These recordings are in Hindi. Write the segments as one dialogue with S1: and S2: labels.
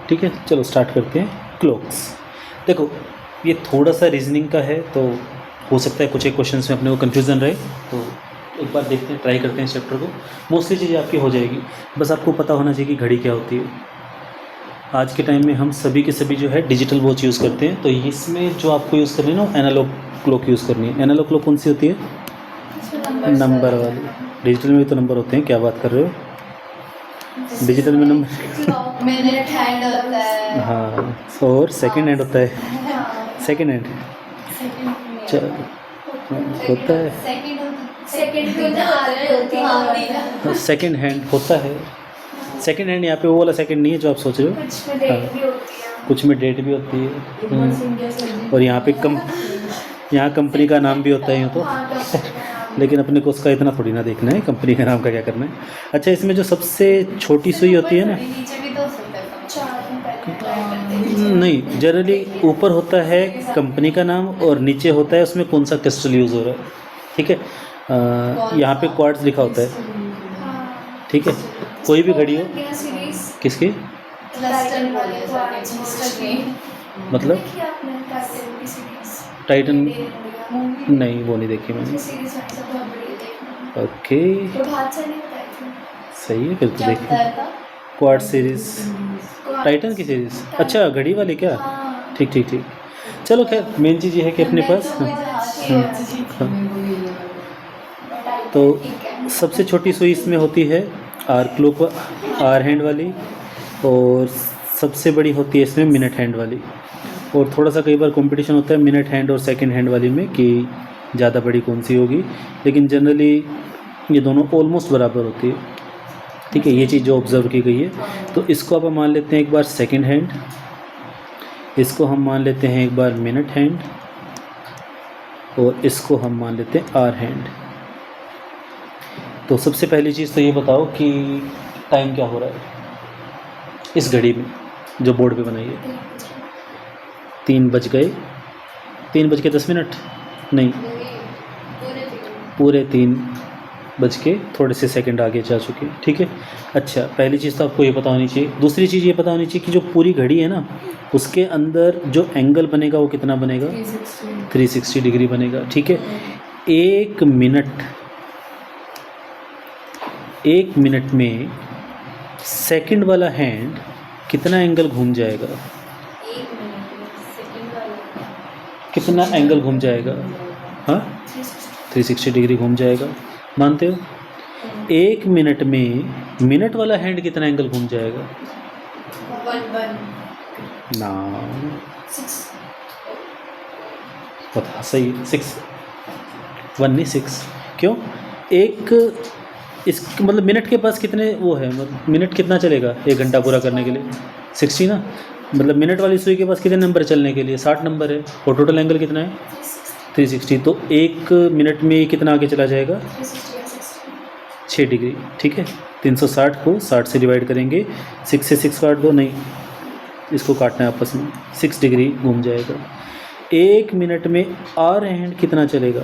S1: ठीक है, चलो स्टार्ट करते हैं। क्लॉक्स, देखो ये थोड़ा सा रीजनिंग का है, तो हो सकता है कुछ एक क्वेश्चन में अपने को कन्फ्यूज़न रहे, तो एक बार देखते हैं, ट्राई करते हैं इस चैप्टर को। मोस्टली चीज़ें आपकी हो जाएगी, बस आपको पता होना चाहिए कि घड़ी क्या होती है। आज के टाइम में हम सभी के सभी जो है डिजिटल वॉच यूज़ करते हैं, तो इसमें जो आपको यूज़ करनी है ना, एनालॉग क्लॉक यूज़ करनी है। एनालॉग क्लॉक कौन सी होती है? नंबर वाली। डिजिटल में भी तो नंबर होते हैं, क्या बात कर रहे हो? डिजिटल में नंबर
S2: मिनट हैंड होता है।
S1: हाँ, और सेकंड हैंड होता है। सेकंड हैंड चलो होता है, सेकंड हैंड होता है। सेकंड हैंड यहाँ पे वो वाला सेकंड नहीं है जो आप सोच रहे हो, कुछ में डेट भी होती है। और यहाँ पे यहाँ कंपनी का नाम भी होता है यूँ तो लेकिन अपने को उसका इतना थोड़ी ना देखना है, कंपनी का नाम का क्या करना है। अच्छा, इसमें जो सबसे छोटी सुई होती है ना, नहीं जनरली ऊपर होता है कंपनी का नाम और नीचे होता है उसमें कौन सा क्रिस्टल यूज़ हो रहा है। ठीक है, यहाँ पे क्वार्ट्ज लिखा होता है। ठीक है, कोई भी घड़ी हो, किसकी मतलब टाइटन, नहीं वो नहीं देखी मैंने। ओके सही है, फिर तो देखिए क्वार्ट सीरीज़, टाइटन की सीरीज़। अच्छा, घड़ी वाली क्या? ठीक ठीक ठीक, चलो खैर मेन चीज़ ये है कि अपने पास तो सबसे छोटी सुई इसमें होती है आर क्लॉक, आर हैंड वाली, और सबसे बड़ी होती है इसमें मिनट हैंड वाली। और थोड़ा सा कई बार कंपटीशन होता है मिनट हैंड और सेकंड हैंड वाली में कि ज़्यादा बड़ी कौन सी होगी, लेकिन जनरली ये दोनों ऑलमोस्ट बराबर होती है। ठीक है, ये चीज़ जो ऑब्ज़र्व की गई है, तो इसको अब हम मान लेते हैं एक बार सेकंड हैंड, इसको हम मान लेते हैं एक बार मिनट हैंड, और इसको हम मान लेते हैं आर हैंड। तो सबसे पहली चीज़ तो ये बताओ कि टाइम क्या हो रहा है इस घड़ी में जो बोर्ड पे बनाई है। 3 बज गए, 3:10, नहीं पूरे 3 थोड़े से सेकंड आगे जा चुके हैं। ठीक है, अच्छा पहली चीज़ तो आपको ये पता होनी चाहिए। दूसरी चीज़ ये पता होनी चाहिए कि जो पूरी घड़ी है ना, उसके अंदर जो एंगल बनेगा वो कितना बनेगा? 360 डिग्री बनेगा। ठीक है, एक मिनट में सेकंड वाला हैंड कितना एंगल घूम जाएगा? कितना एंगल घूम जाएगा? हाँ, 360 डिग्री घूम जाएगा, मानते हो? 1 मिनट में मिनट वाला हैंड कितना एंगल घूम जाएगा? ना, पता सही, 6 1 नहीं 6। क्यों? एक इस मतलब मिनट के पास कितने वो है, मतलब मिनट कितना चलेगा 1 घंटा पूरा करने के लिए? 60 ना, मतलब मिनट वाली सुई के पास कितने नंबर चलने के लिए? 60 नंबर है, और टोटल एंगल कितना है? 360। तो 1 मिनट में कितना आगे चला जाएगा? 6 डिग्री। ठीक है, 360 को 60 से डिवाइड करेंगे, 6 से 6 काट दो, नहीं इसको काटना है आपस में, 6 डिग्री घूम जाएगा। 1 मिनट में आर हैंड कितना चलेगा?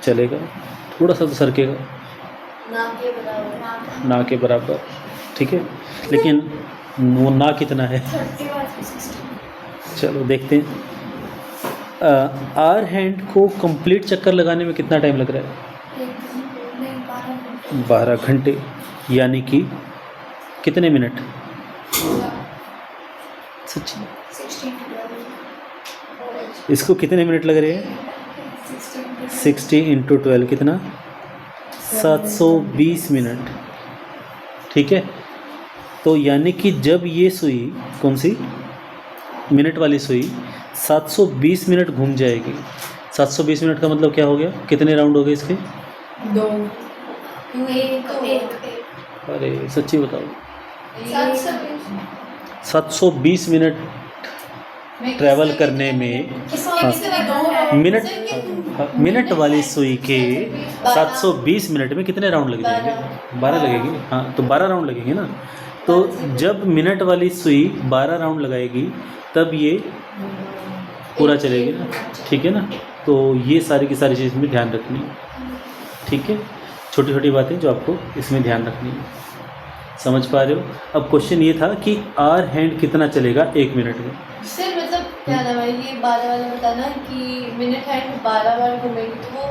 S1: चलेगा थोड़ा सा तो सरकेगा, ना के बराबर। ठीक है, लेकिन वो ना कितना है? चलो देखते हैं। आर हैंड को कंप्लीट चक्कर लगाने में कितना टाइम लग रहा है? 12 घंटे, यानी कि कितने मिनट? सच्ची इसको कितने मिनट लग रहे हैं? 60 × 12 कितना? 720 मिनट। ठीक है, तो यानी कि जब ये सुई, कौन सी? मिनट वाली सुई 720 मिनट घूम जाएगी। 720 मिनट का मतलब क्या हो गया? कितने राउंड हो गए इसके?
S2: 2।
S1: अरे सच्ची बताओ, 720 मिनट ट्रैवल करने में, मिनट वाली सुई के 720 मिनट में कितने राउंड लग जाएंगे? 12 लगेगी। हाँ, तो 12 राउंड लगेंगे ना। तो जब मिनट वाली सुई 12 राउंड लगाएगी तब ये पूरा चलेगी ना। ठीक है ना, तो ये सारी की सारी चीज़ में ध्यान रखनी है। ठीक है, छोटी छोटी बातें जो आपको इसमें ध्यान रखनी है। समझ पा रहे हो? अब क्वेश्चन ये था कि आर हैंड कितना चलेगा 1 मिनट में।
S2: सर मतलब क्या नाम है ये 12 वाला बताना कि मिनट हैंड 12 बार घूमेंगे तो वो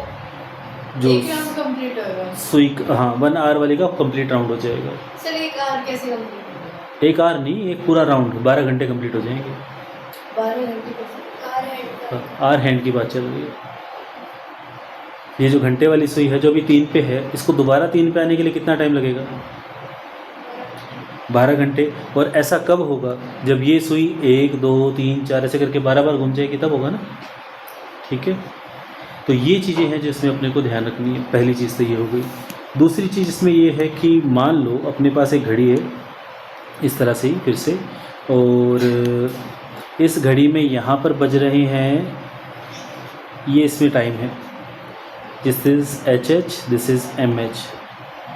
S1: जो
S2: एक राउंड कंप्लीट होगा।
S1: सुई, हाँ 1 आवर वाले का कंप्लीट राउंड हो जाएगा।
S2: सर एक आवर कैसे कंप्लीट होगा?
S1: एक आवर नहीं, एक पूरा राउंड 12 घंटे कंप्लीट हो जाएंगे।
S2: 12 घंटे कैसे? आवर हैंड
S1: आर हैंड की बात चल रही है। ये जो घंटे वाली सुई है जो अभी 3 पे है, इसको दोबारा 3 पे आने के लिए कितना टाइम लगेगा? 12 घंटे। और ऐसा कब होगा? जब ये सुई 1 2 3 4 ऐसे करके 12 बार घूम जाएगी तब होगा ना। ठीक है, तो ये चीज़ें हैं जो इसमें अपने को ध्यान रखनी है। पहली चीज़ तो ये हो गई। दूसरी चीज़ इसमें ये है कि मान लो अपने पास एक घड़ी है इस तरह से ही फिर से, और इस घड़ी में यहाँ पर बज रहे हैं, ये इसमें टाइम है, this is HH, this is MH,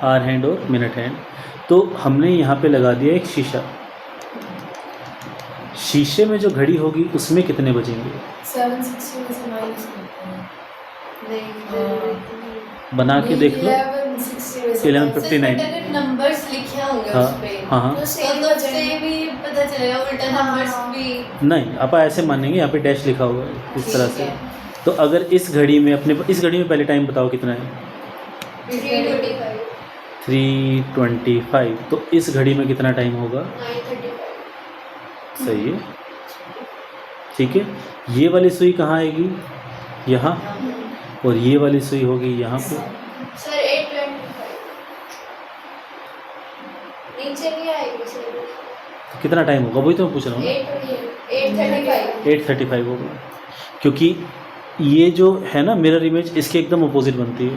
S1: hour hand और मिनट हैंड। तो हमने यहाँ पे लगा दिया एक शीशा। शीशे में जो घड़ी होगी उसमें कितने बजेंगे?
S2: 760 में से माइनस करते हैं। नहीं
S1: बना के देख लो।
S2: 1160 में से
S1: 11:59
S2: नंबर्स लिखे होंगे
S1: हाँ
S2: उस पे।
S1: हाँ हाँ।
S2: तो उससे भी पता चलेगा, उल्टा नंबर्स भी।
S1: नहीं, आप ऐसे मानेंगे, यहाँ पे डैश लिखा हुआ है इस तरह से। तो अगर इस घड़ी में इस घड़ी में पहले टाइम बताओ कितना है?
S2: 325
S1: 3:25। तो इस घड़ी में कितना टाइम होगा?
S2: 9:35।
S1: सही है, ठीक है। ये वाली सुई कहाँ आएगी? यहाँ। और ये वाली सुई होगी यहाँ पे।
S2: सर 8:25 नीचे नहीं आएगी सर।
S1: कितना टाइम होगा वही तो मैं पूछ रहा हूँ।
S2: 8:35
S1: 8:35 होगा, क्योंकि ये जो है ना मिरर इमेज, इसके एकदम अपोजिट बनती है।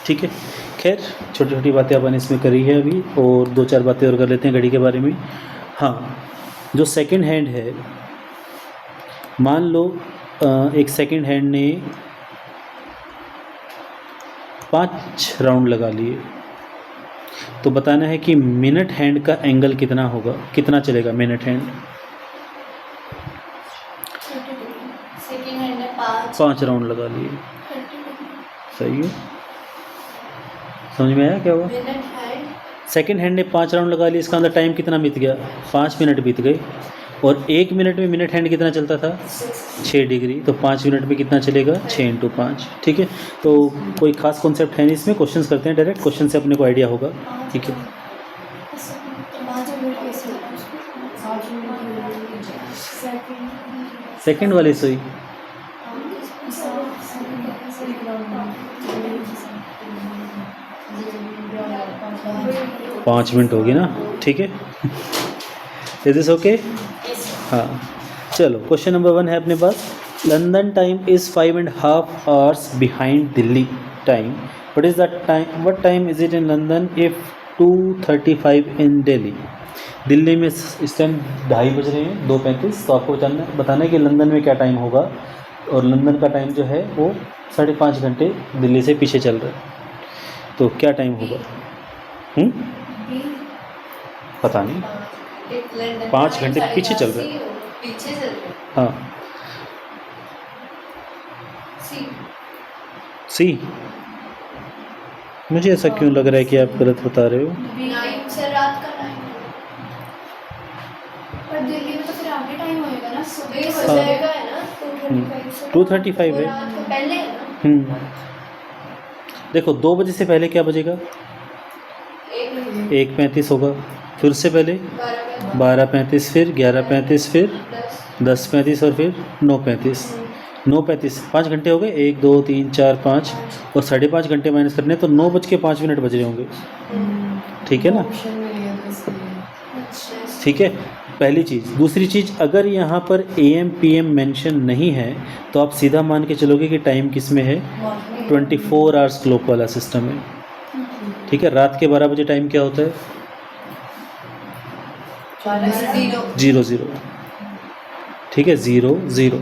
S1: ठीक है, खैर छोटी छोटी बातें अपन इसमें करी है अभी, और 2-4 बातें और कर लेते हैं घड़ी के बारे में। हाँ, जो सेकंड हैंड है, मान लो एक सेकंड हैंड ने 5 राउंड लगा लिए, तो बताना है कि मिनट हैंड का एंगल कितना होगा, कितना चलेगा मिनट हैंड।
S2: सेकंड हैंड में
S1: 5 राउंड लगा लिए, सही है। समझ में आया क्या हुआ?
S2: मिनट हैंड
S1: सेकंड हैंड ने 5 राउंड लगा लिए, इसका अंदर टाइम कितना बीत गया? 5 मिनट बीत गए। और 1 मिनट में मिनट हैंड कितना चलता था? 6 डिग्री। तो 5 मिनट में कितना चलेगा? 6 × 5। ठीक है, तो कोई खास कॉन्सेप्ट है नहीं इसमें। क्वेश्चंस करते हैं डायरेक्ट, क्वेश्चन से अपने को आइडिया होगा। ठीक है, सेकंड वाली सुई 5 मिनट होगी ना। ठीक है, इज दिस ओके? हाँ, चलो क्वेश्चन नंबर 1 है अपने पास। London time is 5.5 hours behind Delhi time. What is the time, what time is it in London if 2:35 in Delhi? Delhi में इस टाइम 2:30 बज रहे हैं, 2:35। तो आपको बताना है कि लंदन में क्या टाइम होगा, और लंदन का टाइम जो है वो 5.5 घंटे दिल्ली से पीछे चल रहा है। तो क्या टाइम होगा? पता नहीं, 5 घंटे पीछे चल रहा है।
S2: पीछे चल रहा है।
S1: हाँ, सी। मुझे ऐसा क्यों लग रहा है कि आप गलत बता रहे हो?
S2: 9 से रात का टाइम है।
S3: पर दिल्ली में तो फिर आगे टाइम होएगा ना, सुबह
S2: हो
S3: हो
S2: जाएगा
S3: जाएगा।
S2: है ना 2:35 से
S1: 2:35 है।
S2: रात को पहले है ना।
S1: देखो 2 बजे से पहले क्या बजेगा? 1:35 होगा। फिर उससे पहले 12:35, फिर 11:35, फिर 10:35 और फिर 9:35। 9:35, 5 घंटे हो गए। 1 2 3 4 5 और 5.5 घंटे माइनस करने, तो 9:05 बज रहे होंगे। ठीक है ना? ठीक है, पहली चीज़। दूसरी चीज़, अगर यहाँ पर AM PM मेंशन नहीं है तो आप सीधा मान के चलोगे कि टाइम किस में है? 24 आवर्स क्लॉक वाला सिस्टम है। ठीक है, रात के 12 बजे टाइम क्या होता है? 00। ठीक है, 00।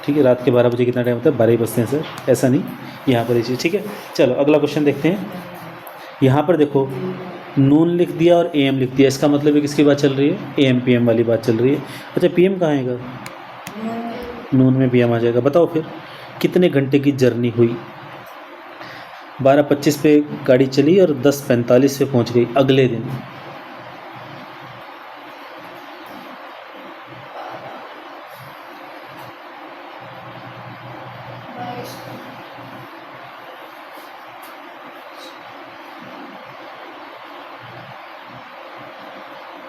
S1: ठीक है, रात के 12 बजे कितना टाइम होता है? 12 ही बजते हैं सर, ऐसा नहीं, यहाँ पर ये चीज़। ठीक है, चलो अगला क्वेश्चन देखते हैं। यहाँ पर देखो नून लिख दिया और AM लिख दिया, इसका मतलब है किसकी बात चल रही है? AM PM वाली बात चल रही है। अच्छा, PM कहाँ आएगा? नून में PM आ जाएगा। बताओ फिर कितने घंटे की जर्नी हुई? 12:25 पे गाड़ी चली और 10:45 पे पहुँच गई अगले दिन।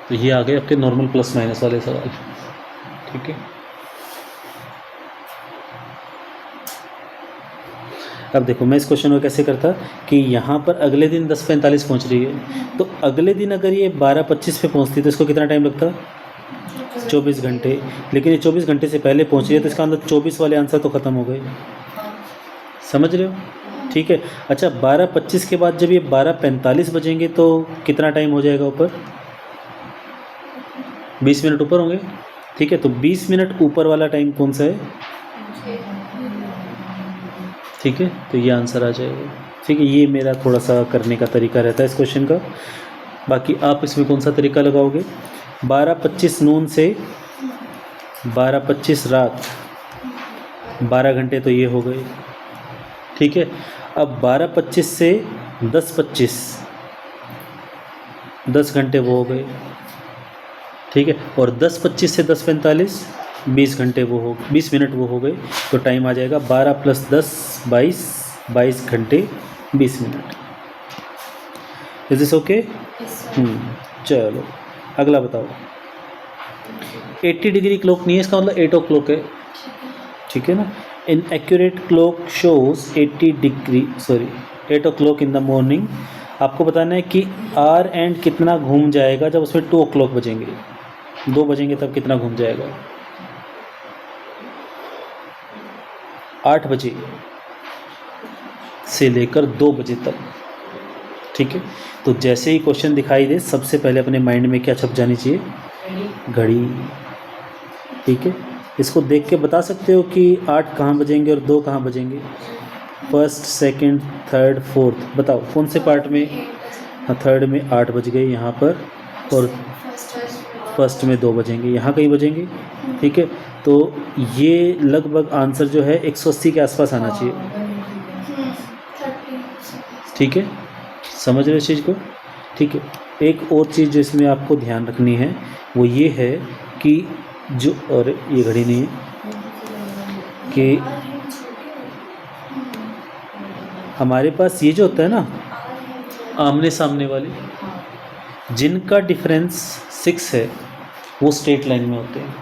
S1: तो ये आ गए आपके नॉर्मल प्लस माइनस वाले सवाल। ठीक है, अब देखो मैं इस क्वेश्चन को कैसे करता कि यहाँ पर अगले दिन 10:45 पहुँच रही है, तो अगले दिन अगर ये 12:25 पे पहुँचती तो इसको कितना टाइम लगता? 24 घंटे। लेकिन ये 24 घंटे से पहले पहुँच रही है तो इसका अंदर 24 वाले आंसर तो ख़त्म हो गए। समझ रहे हो? ठीक है। अच्छा, 12:25 के बाद जब ये 12:45 बजेंगे तो कितना टाइम हो जाएगा ऊपर? 20 मिनट ऊपर होंगे। ठीक है, तो 20 मिनट ऊपर वाला टाइम कौन सा है? ठीक है, तो ये आंसर आ जाएगा। ठीक है, ये मेरा थोड़ा सा करने का तरीका रहता है इस क्वेश्चन का। बाकी आप इसमें कौन सा तरीका लगाओगे? 12:25 नून से 12:25 रात, 12 घंटे तो ये हो गए। ठीक है, अब 12:25 से 10:25, 10 घंटे वो हो गए। ठीक है, और 10:25 से 10:45, 20 घंटे वो हो, 20 मिनट वो हो गए। तो टाइम आ जाएगा 12 + 10 22, 22 घंटे 20 मिनट। Is this okay? चलो अगला बताओ। 80 डिग्री क्लॉक नहीं है, इसका मतलब 8 o'clock है। ठीक है ना? Inaccurate clock shows 8 o'clock in the morning. आपको बताना है कि आर एंड कितना घूम जाएगा जब उसमें 2 o'clock बजेंगे, 2 बजेंगे तब कितना घूम जाएगा? 8 बजे से लेकर 2 बजे तक। ठीक है, तो जैसे ही क्वेश्चन दिखाई दे सबसे पहले अपने माइंड में क्या छप जानी चाहिए? घड़ी। ठीक है, इसको देख के बता सकते हो कि 8 कहाँ बजेंगे और 2 कहाँ बजेंगे? फर्स्ट, सेकंड, थर्ड, फोर्थ, बताओ कौन से पार्ट में? हाँ, थर्ड में 8 बज गए यहाँ पर, और फर्स्ट में 2 बजेंगे, यहाँ कहीं बजेंगे। ठीक है, तो ये लगभग आंसर जो है 180 के आसपास आना चाहिए। ठीक है, समझ रहे इस चीज़ को? ठीक है, एक और चीज़ जो इसमें आपको ध्यान रखनी है वो ये है कि जो, और ये घड़ी नहीं है, कि हमारे पास ये जो होता है ना आमने सामने वाले, जिनका डिफरेंस 6 है वो स्ट्रेट लाइन में होते हैं।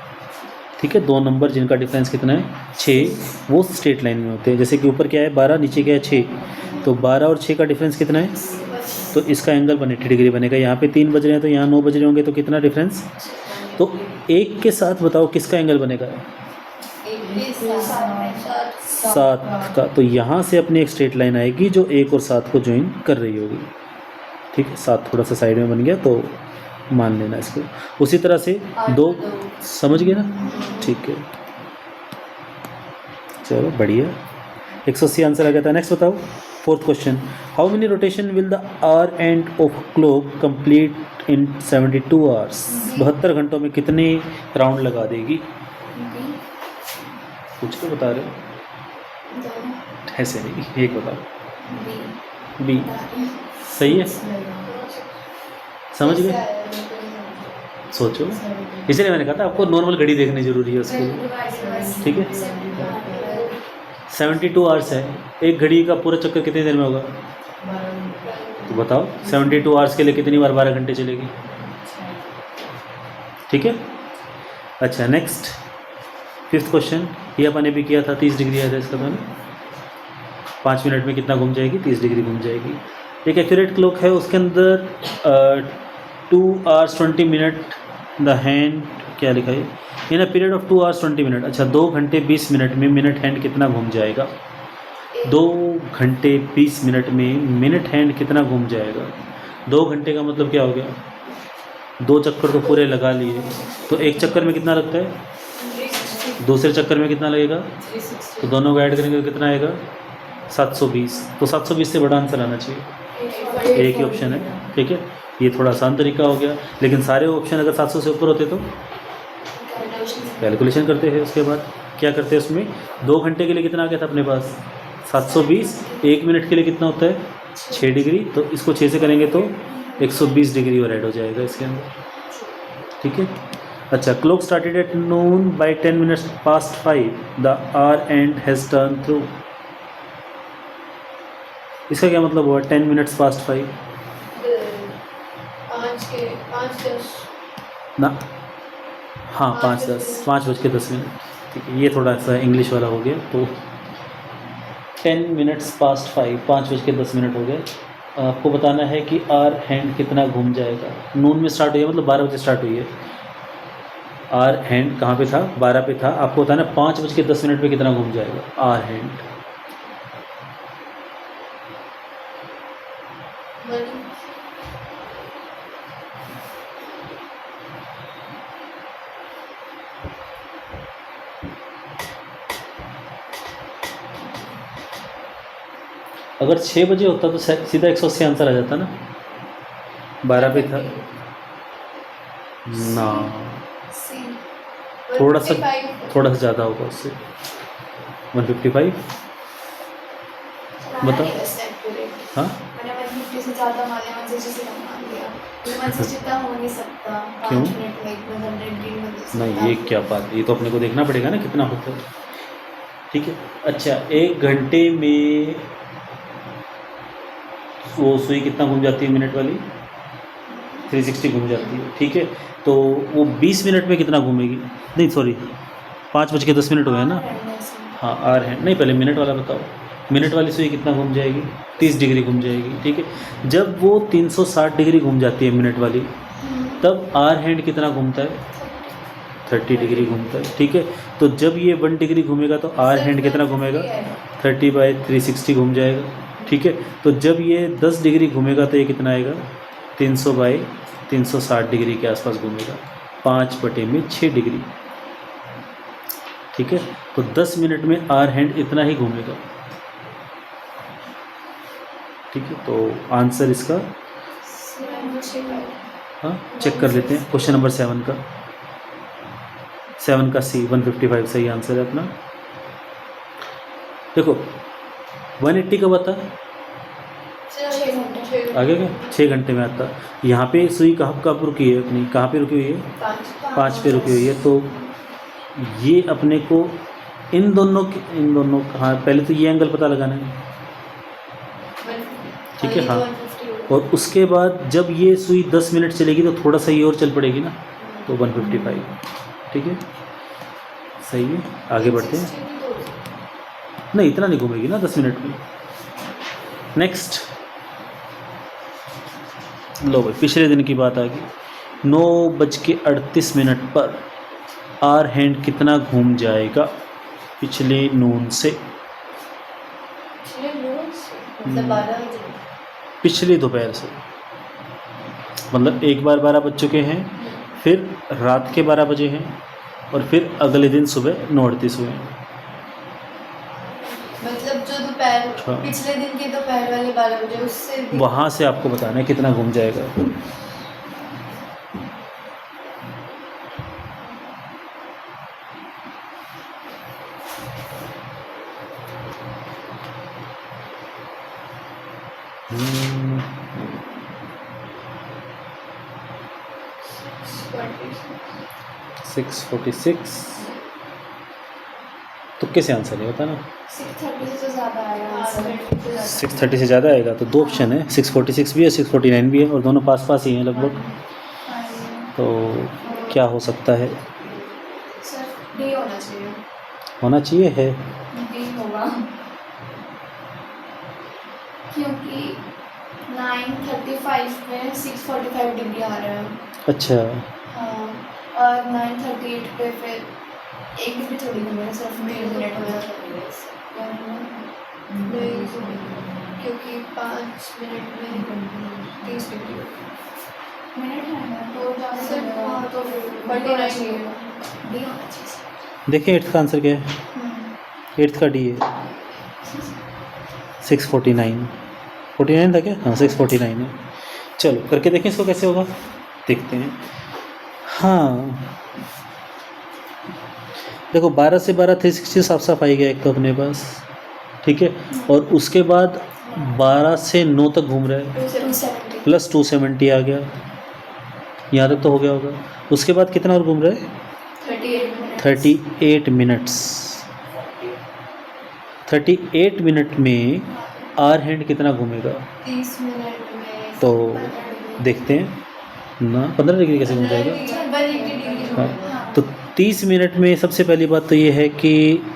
S1: ठीक है, 2 नंबर जिनका डिफरेंस कितना है? 6, वो स्ट्रेट लाइन में होते हैं। जैसे कि ऊपर क्या है 12, नीचे क्या है 6, तो 12 और 6 का डिफरेंस कितना है? तो इसका एंगल 180 डिग्री बनेगा। यहाँ पे 3 बज रहे हैं तो यहाँ 9 बज रहे होंगे, तो कितना डिफरेंस? तो 1 के साथ बताओ किसका एंगल बनेगा? 7 का। तो यहाँ से अपनी एक स्ट्रेट लाइन आएगी जो 1 और 7 को ज्वाइन कर रही होगी। ठीक है, 7 थोड़ा सा साइड में बन गया तो मान लेना इसको। उसी तरह से 2, समझ गए ना? ठीक है, चलो बढ़िया, 180 आंसर आ गया था। नेक्स्ट बताओ, 4th question. How many rotation will the hour hand of clock complete in 72 hours? 72 घंटों में कितने राउंड लगा देगी? कुछ तो बता रहे हो, ऐसे नहीं, एक बताओ। बी सही है, समझ गए? सोचो, इसलिए मैंने कहा था आपको नॉर्मल घड़ी देखनी जरूरी है उसके लिए। ठीक है, 72 आवर्स है, एक घड़ी का पूरा चक्कर कितनी देर में होगा? तो बताओ 72 आवर्स के लिए कितनी बार 12 घंटे चलेगी? ठीक है, अच्छा नेक्स्ट 5th क्वेश्चन। ये अपन ने भी किया था, 30 डिग्री है इसका, तो 5 मिनट में कितना घूम जाएगी? 30 डिग्री घूम जाएगी। एक एक्यूरेट क्लॉक है, उसके अंदर 2 hours 20 minute द हैंड, क्या लिखा है? इन a period of 2 hours 20 minute। अच्छा, 2 घंटे 20 मिनट में मिनट हैंड कितना घूम जाएगा? 2 घंटे 20 मिनट में मिनट हैंड कितना घूम जाएगा? 2 घंटे का मतलब क्या हो गया? 2 चक्कर तो पूरे लगा लिए, तो एक चक्कर में कितना लगता है? दूसरे चक्कर में कितना लगेगा? तो दोनों को ऐड करेंगे तो कितना आएगा? 720। तो 720 से बड़ा आंसर आना चाहिए। एक ही ऑप्शन है। ठीक है, ये थोड़ा आसान तरीका हो गया, लेकिन सारे ऑप्शन अगर 700 से ऊपर होते तो कैलकुलेशन करते हैं। उसके बाद क्या करते हैं, उसमें 2 घंटे के लिए कितना आ गया था अपने पास? 720। 1 मिनट के लिए कितना होता है? 6 डिग्री। तो इसको 6 से करेंगे तो 120 डिग्री और ऐड हो जाएगा इसके अंदर। ठीक है, अच्छा, clock started at noon by 10 minutes past 5 the hour hand has turn through. इसका क्या मतलब हुआ 10 मिनट्स पास्ट 5?
S2: 5:10
S1: ना, हाँ
S2: 5
S1: 5:10, 5:10। ठीक है, ये थोड़ा सा इंग्लिश वाला हो गया। तो 10 मिनट्स पास्ट 5, 5:10 हो गए। आपको बताना है कि आर हैंड कितना घूम जाएगा। नून में स्टार्ट हुई है, मतलब 12 बजे स्टार्ट हुई है। आर हैंड कहाँ पे था? 12 पे था। आपको बताना है 5:10 पे कितना घूम जाएगा आर हैंड। अगर 6 बजे होता तो सीधा 180 आंसर आ जाता ना। 12 पे था ना,
S3: सी
S1: थोड़ा सा
S2: 155
S1: ज़्यादा होगा उससे। 155। बताओ। हाँ
S3: मैंने 150 से ज़्यादा मान लिया, 160 से कम मान लिया, तो 160 जितना हो नहीं सकता।
S1: क्यों?
S3: 5 मिनट में 100 नहीं बन सकता।
S1: नहीं, ये क्या बात है, ये तो अपने को देखना पड़ेगा ना कितना होता है। ठीक है, अच्छा 1 घंटे में वो सुई कितना घूम जाती है मिनट वाली? 360 घूम जाती है। ठीक है, तो वो 20 मिनट में कितना घूमेगी? नहीं सॉरी, 5:10 हो गया ना। हाँ आर है, नहीं पहले मिनट वाला बताओ। मिनट वाली सुई कितना घूम जाएगी? 30 डिग्री घूम जाएगी। ठीक है, जब वो 360 डिग्री घूम जाती है मिनट वाली, तब आर हैंड कितना घूमता है? 30 डिग्री घूमता है। ठीक है, तो जब ये 1 डिग्री घूमेगा तो आर हैंड कितना घूमेगा? 30/360 घूम जाएगा। ठीक है, तो जब ये 10 डिग्री घूमेगा तो ये कितना आएगा? 300/360 डिग्री के आसपास घूमेगा। 5/6 डिग्री। ठीक है, तो 10 मिनट में आर हैंड इतना ही घूमेगा। ठीक है, तो आंसर इसका, हाँ चेक कर लेते हैं। क्वेश्चन नंबर 7 का, 7 का सी 155 सही आंसर है अपना। देखो 180 कब आता है?
S3: 6 घंटे।
S1: आगे क्या 6 घंटे में आता। यहाँ पे सुई कब रुकी है अपनी? कहाँ पे रुकी हुई है? 5 पे रुकी हुई है। तो ये अपने को इन दोनों हाँ पहले तो ये एंगल पता लगाना है। ठीक है, हाँ। और उसके बाद जब ये सुई 10 मिनट चलेगी तो थोड़ा सा ये और चल पड़ेगी ना, तो 155। ठीक है, सही है। आगे बढ़ते हैं। नहीं इतना नहीं घूमेगी ना 10 मिनट में। नेक्स्ट, लो भाई पिछले दिन की बात आ गई। 9:38 पर आर हैंड कितना घूम जाएगा पिछले नून से?
S2: मतलब 12 बजे।
S1: पिछले दोपहर से, मतलब एक बार 12 बज चुके हैं, फिर रात के 12 बजे हैं, और फिर अगले दिन सुबह 9:38 हुए हैं।
S2: मतलब जो दोपहर,
S1: हाँ।
S2: पिछले दिन के दोपहर वाले 12 बजे, उससे भी
S1: वहाँ से आपको बताना है कितना घूम जाएगा। हम्म, 646। तुक्के से आंसर है, बताना।
S3: 6:30 से ज़्यादा आएगा आंसर।
S1: 6:30 से ज़्यादा आएगा, तो 2 ऑप्शन है, 646 भी है, 649 भी है, और दोनों पास पास ही हैं लगभग। तो क्या हो सकता है?
S3: सर डी होना चाहिए।
S1: होना चाहिए है।
S3: डी होगा, क्योंकि 9:35 में 6:45 डिग्री आ रहा है।
S1: अच्छा,
S3: हाँ, और 9:38 पे फिर 1 डिग्री थोड़ी घूमेगा, सिर्फ 1 मिनट में।
S2: नहीं, क्योंकि 5 मिनट में 30 डिग्री
S3: मिनट है ना, तो ज़्यादा
S2: सर,
S3: घूमेगा,
S2: हाँ,
S3: तो फिर
S2: 49
S3: चाहिए। डी होना चाहिए।
S1: देखिए 8th का आंसर क्या है? 8th का डी है, 649। 49 था क्या? हाँ 649 है। चलो करके देखें इसको कैसे होगा, देखते हैं। हाँ देखो 12 से 12 360 साफ साफ आई गया एक तो अपने पास। ठीक है, और उसके बाद 12 से 9 तक घूम रहा है,
S3: 270
S1: प्लस 270 आ गया, यहाँ तक तो हो गया होगा। उसके बाद कितना और घूम रहा है?
S3: 38 मिनट।
S1: 38 मिनट्स। 38 मिनट में आर हैंड कितना घूमेगा?
S2: 30 मिनट में
S1: तो
S3: 15 डिग्री।
S1: देखते हैं ना, 15 डिग्री कैसे घूम जाएगा?
S2: 180 डिग्री
S1: हाँ,
S2: घूमेगा।
S1: तो 30 मिनट में सबसे पहली बात तो ये है कि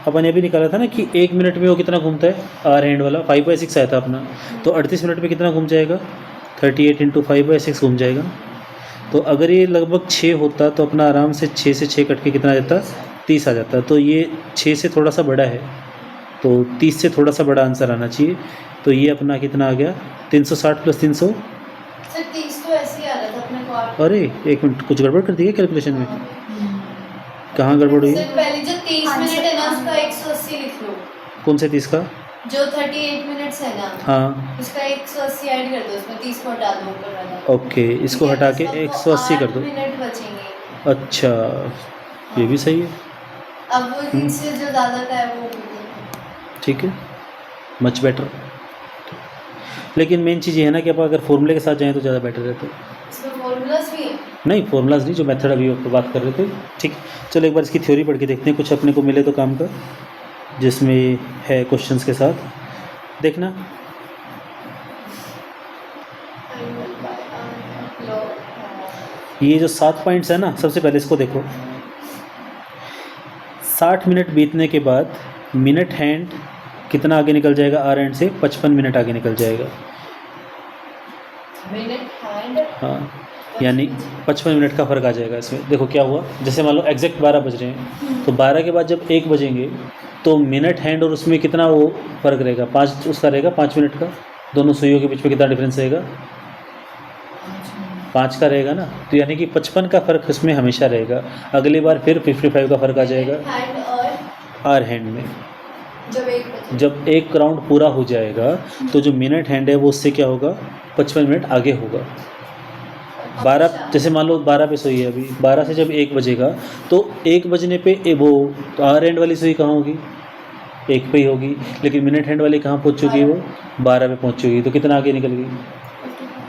S1: अपन ये भी निकाला था ना कि 1 मिनट में वो कितना घूमता है, आर हैंड वाला 5/6 आया था अपना, तो 38 मिनट में कितना घूम जाएगा? 38 × 5/6 घूम जाएगा। तो अगर ये लगभग 6 होता तो अपना आराम से 6 से 6 कट के कितना आ जाता? 30 आ जाता। तो ये 6 से थोड़ा सा बड़ा है, तो 30 से थोड़ा सा बड़ा आंसर आना चाहिए। तो ये अपना कितना आ गया? 360 + 300।
S2: सर 30 तो ऐसे ही आ रहा था अपने को आप।
S1: अरे एक मिनट, कुछ गड़बड़ कर दी है कैलकुलेशन में? कहाँ गड़बड़ हुई?
S2: सर पहले जो 30 मिनट है ना उसका 180 लिख लो।
S1: कौन से 30 का?
S2: जो 38 मिनट्स है ना
S1: हाँ,
S2: उसका 180 ऐड कर दो, उसमें 30 को हटा दो ऊपर वाला।
S1: ओके, इसको
S2: ठीक है,
S1: हटा
S2: तो
S1: के
S2: उसका
S1: 180 कर
S2: 8
S1: दो।
S2: मिनट बचेंगे।
S1: अच्छा, ये भी सही है,
S2: अब वो इससे जो ज़्यादा का है वो
S1: ठीक है, मच बेटर। लेकिन मेन चीज़ ये है ना कि आप अगर फॉर्मूले के साथ जाएं तो ज़्यादा बेटर रहता है।
S2: इसमें फॉर्मूलाज भी है।
S1: नहीं, फॉर्मूलाज नहीं, जो मेथड अभी आप बात कर रहे थे। ठीक, चलो एक बार इसकी थ्योरी पढ़ के देखते हैं, कुछ अपने को मिले तो काम का, जिसमें है क्वेश्चंस के साथ। देखना, ये जो 7 पॉइंट्स है ना, सबसे पहले इसको देखो। 60 मिनट बीतने के बाद मिनट हैंड कितना आगे निकल जाएगा? आर हैंड से 55 मिनट आगे निकल जाएगा।
S2: मिनट हैंड
S1: हाँ, यानी 55 मिनट का फ़र्क आ जाएगा इसमें। देखो क्या हुआ, जैसे मान लो एग्जैक्ट 12 बज रहे हैं, तो 12 के बाद जब 1 बजेंगे तो मिनट हैंड और उसमें कितना वो फ़र्क रहेगा? 5 उसका रहेगा, 5 मिनट का। दोनों सुइयों के बीच में कितना डिफरेंस रहेगा? 5 का रहेगा ना। तो यानी कि 55 का फ़र्क इसमें हमेशा रहेगा। अगली बार फिर 55 का फ़र्क आ जाएगा
S2: हैंड और
S1: आर हैंड में।
S2: जब एक बजे
S1: जब एक राउंड पूरा हो जाएगा तो जो मिनट हैंड है वो उससे क्या होगा? 55 मिनट आगे होगा। 12, जैसे मान लो 12 पे सुई है अभी, 12 से जब 1 बजेगा तो 1 बजने पे वो आर हैंड वाली सुई कहाँ होगी? 1 पे ही होगी। लेकिन मिनट हैंड वाली कहाँ पहुँच चुकी है? वो 12 पे पहुँच चुकी है। तो कितना आगे निकल गई?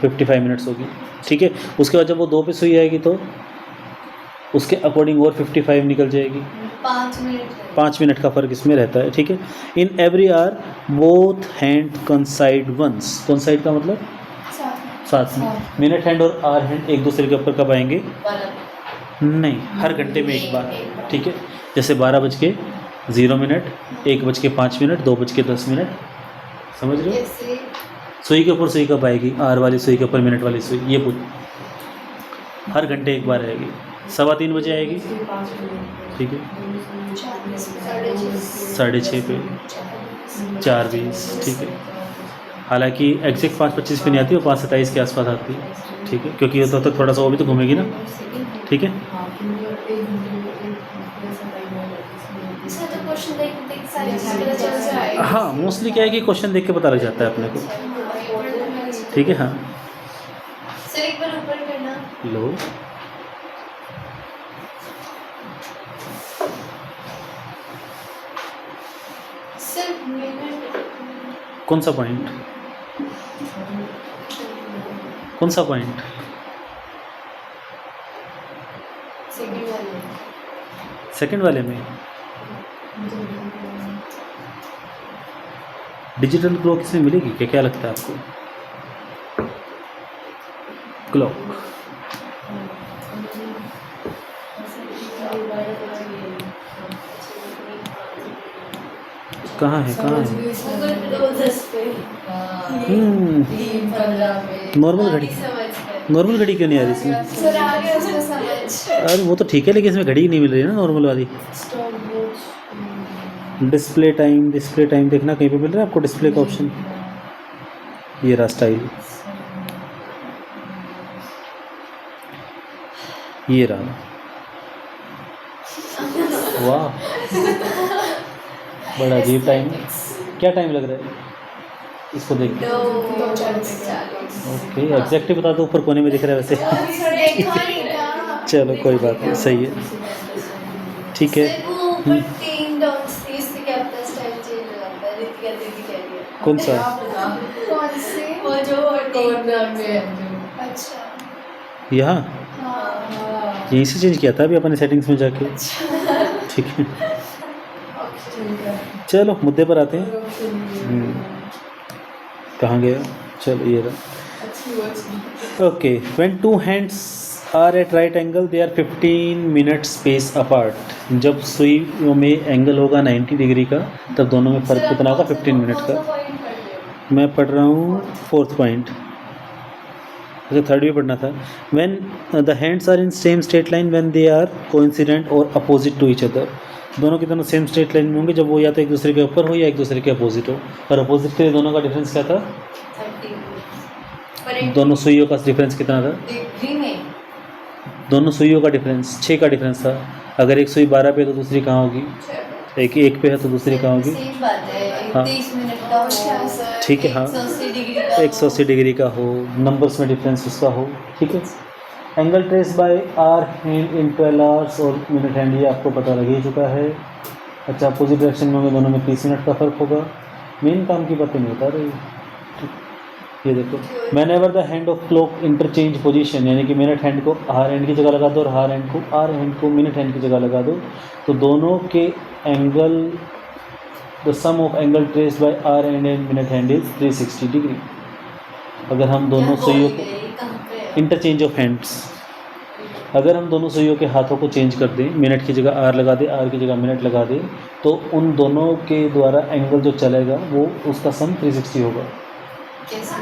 S1: 55 मिनट्स होगी। ठीक है, उसके बाद जब वो 2 पे सुई आएगी तो उसके अकॉर्डिंग और 55 निकल जाएगी।
S2: 5 मिनट
S1: 5 मिनट का फ़र्क इसमें रहता है। ठीक है, in every hour both hand coincide once. Coincide का मतलब साथ में। मिनट हैंड और आर हैंड एक दूसरे के ऊपर कब आएंगे? नहीं, हर घंटे में एक बार। ठीक है, जैसे 12:0 1:05 2 10 समझ रहे हो?
S2: जैसे
S1: सुई के ऊपर सुई कब आएगी? आर वाली सुई के ऊपर मिनट वाली सुई। ये पूछ, हर घंटे एक बार आएगी। 3:15 बजे आएगी, ठीक है, 6:30 पे, 4:20, ठीक है। हालांकि एग्जैक्ट 5:25 पे नहीं आती, वो 5:27 के आसपास आती है। ठीक है, क्योंकि ये तो थोड़ा सा वो भी तो घूमेगी ना। ठीक है, हाँ, मोस्टली क्या है कि क्वेश्चन देख के पता लग जाता है अपने को। ठीक है, हाँ,
S2: सर एक बार ऊपर करना।
S1: लो,
S2: सर मिनट
S1: कौन सा पॉइंट? कौन सा पॉइंट?
S2: सेकंड वाले
S1: सेकंड वाले में डिजिटल क्लॉक इसमें मिलेगी क्या? क्या लगता है आपको? क्लॉक कहाँ है? कहाँ है?
S2: गूगल पे 2:10 पे
S1: नॉर्मल घड़ी,
S2: समझ गए।
S1: नॉर्मल घड़ी क्यों नहीं आ रही इसमें?
S3: सर आ गया उसको समझ।
S1: अरे वो तो ठीक है, लेकिन इसमें घड़ी नहीं मिल रही है ना नॉर्मल वाली। डिस्प्ले टाइम देखना, कहीं पे मिल रहा है आपको डिस्प्ले का ऑप्शन? ये रहा स्टाइल, ये रहा। वाह, बड़ा अजीब टाइम। क्या टाइम लग रहा है इसको देख के?
S2: 2:40
S1: ओके, एग्जैक्ट बता दो, ऊपर कोने में दिख रहा है वैसे।
S3: देखा नहीं था।
S1: चलो कोई बात नहीं, सही है, ठीक है।
S2: सर वो ऊपर 3 डॉट्स थे, इससे क्या पता स्टाइल चेंज हो जाता है। रितिका दीदी कह रही है।
S1: कौन सा?
S3: कौन से?
S2: वो जो कॉर्नर में
S3: अच्छा
S1: यहाँ
S3: हाँ
S1: यहीं से चेंज किया था अभी अपने सेटिंग्स में जाके। ठीक है, चलो मुद्दे पर आते हैं। कहाँ गया? चलो ये रहा।
S3: अच्छी words
S1: okay, when two hands are at right angle they are 15 minute space apart. जब सुइयों में एंगल होगा 90 डिग्री का, तब दोनों में फ़र्क कितना होगा? 15 मिनट का। मैं पढ़ रहा हूँ 4th पॉइंट, अच्छा 3rd भी पढ़ना था। When the hands are in same straight line when they are coincident और अपोजिट टू ईच अदर। दोनों कितना सेम स्ट्रेट लाइन में होंगे जब वो या तो एक दूसरे के ऊपर हो या एक दूसरे के अपोजिट हो। और अपोजिट के लिए दोनों का डिफरेंस क्या था? दोनों सुइयों का डिफरेंस कितना था?
S2: डिग्री में
S1: दोनों सुइयों का डिफरेंस 6 का डिफरेंस था। अगर एक सुई 12 पे है तो दूसरी कहाँ होगी? एक पे है तो दूसरी कहाँ होगी?
S2: सेम बात है।
S1: हाँ।
S2: 30 मिनट का हो,
S1: ठीक है, हाँ
S2: 180 डिग्री का
S1: 180 डिग्री का हो, नंबर्स में डिफरेंस उसका हो, ठीक है। Angle traced by hour hand in 12 hours और मिनट हैंड, ये आपको पता लग ही चुका है। अच्छा, अपोजिट डायरेक्शन में होंगे, दोनों में 30 मिनट का फ़र्क होगा। मेन काम की बातें नहीं बता रही। ये देखो, man ever the hand of clock interchange position, यानी कि मिनट हैंड को हार हैंड की जगह लगा दो और आर हैंड को मिनट हैंड की जगह लगा दो, तो दोनों के angle, the sum of angle traced by hour hand and minute hand is 360 degree. अगर हम दोनों सुइयों को इंटरचेंज ऑफ हैंड्स, अगर हम दोनों सुइयों के हाथों को चेंज कर दें, मिनट की जगह आर लगा दें, आर की जगह मिनट लगा दें, तो उन दोनों के द्वारा एंगल जो चलेगा वो उसका सम 360 होगा।
S2: कैसे?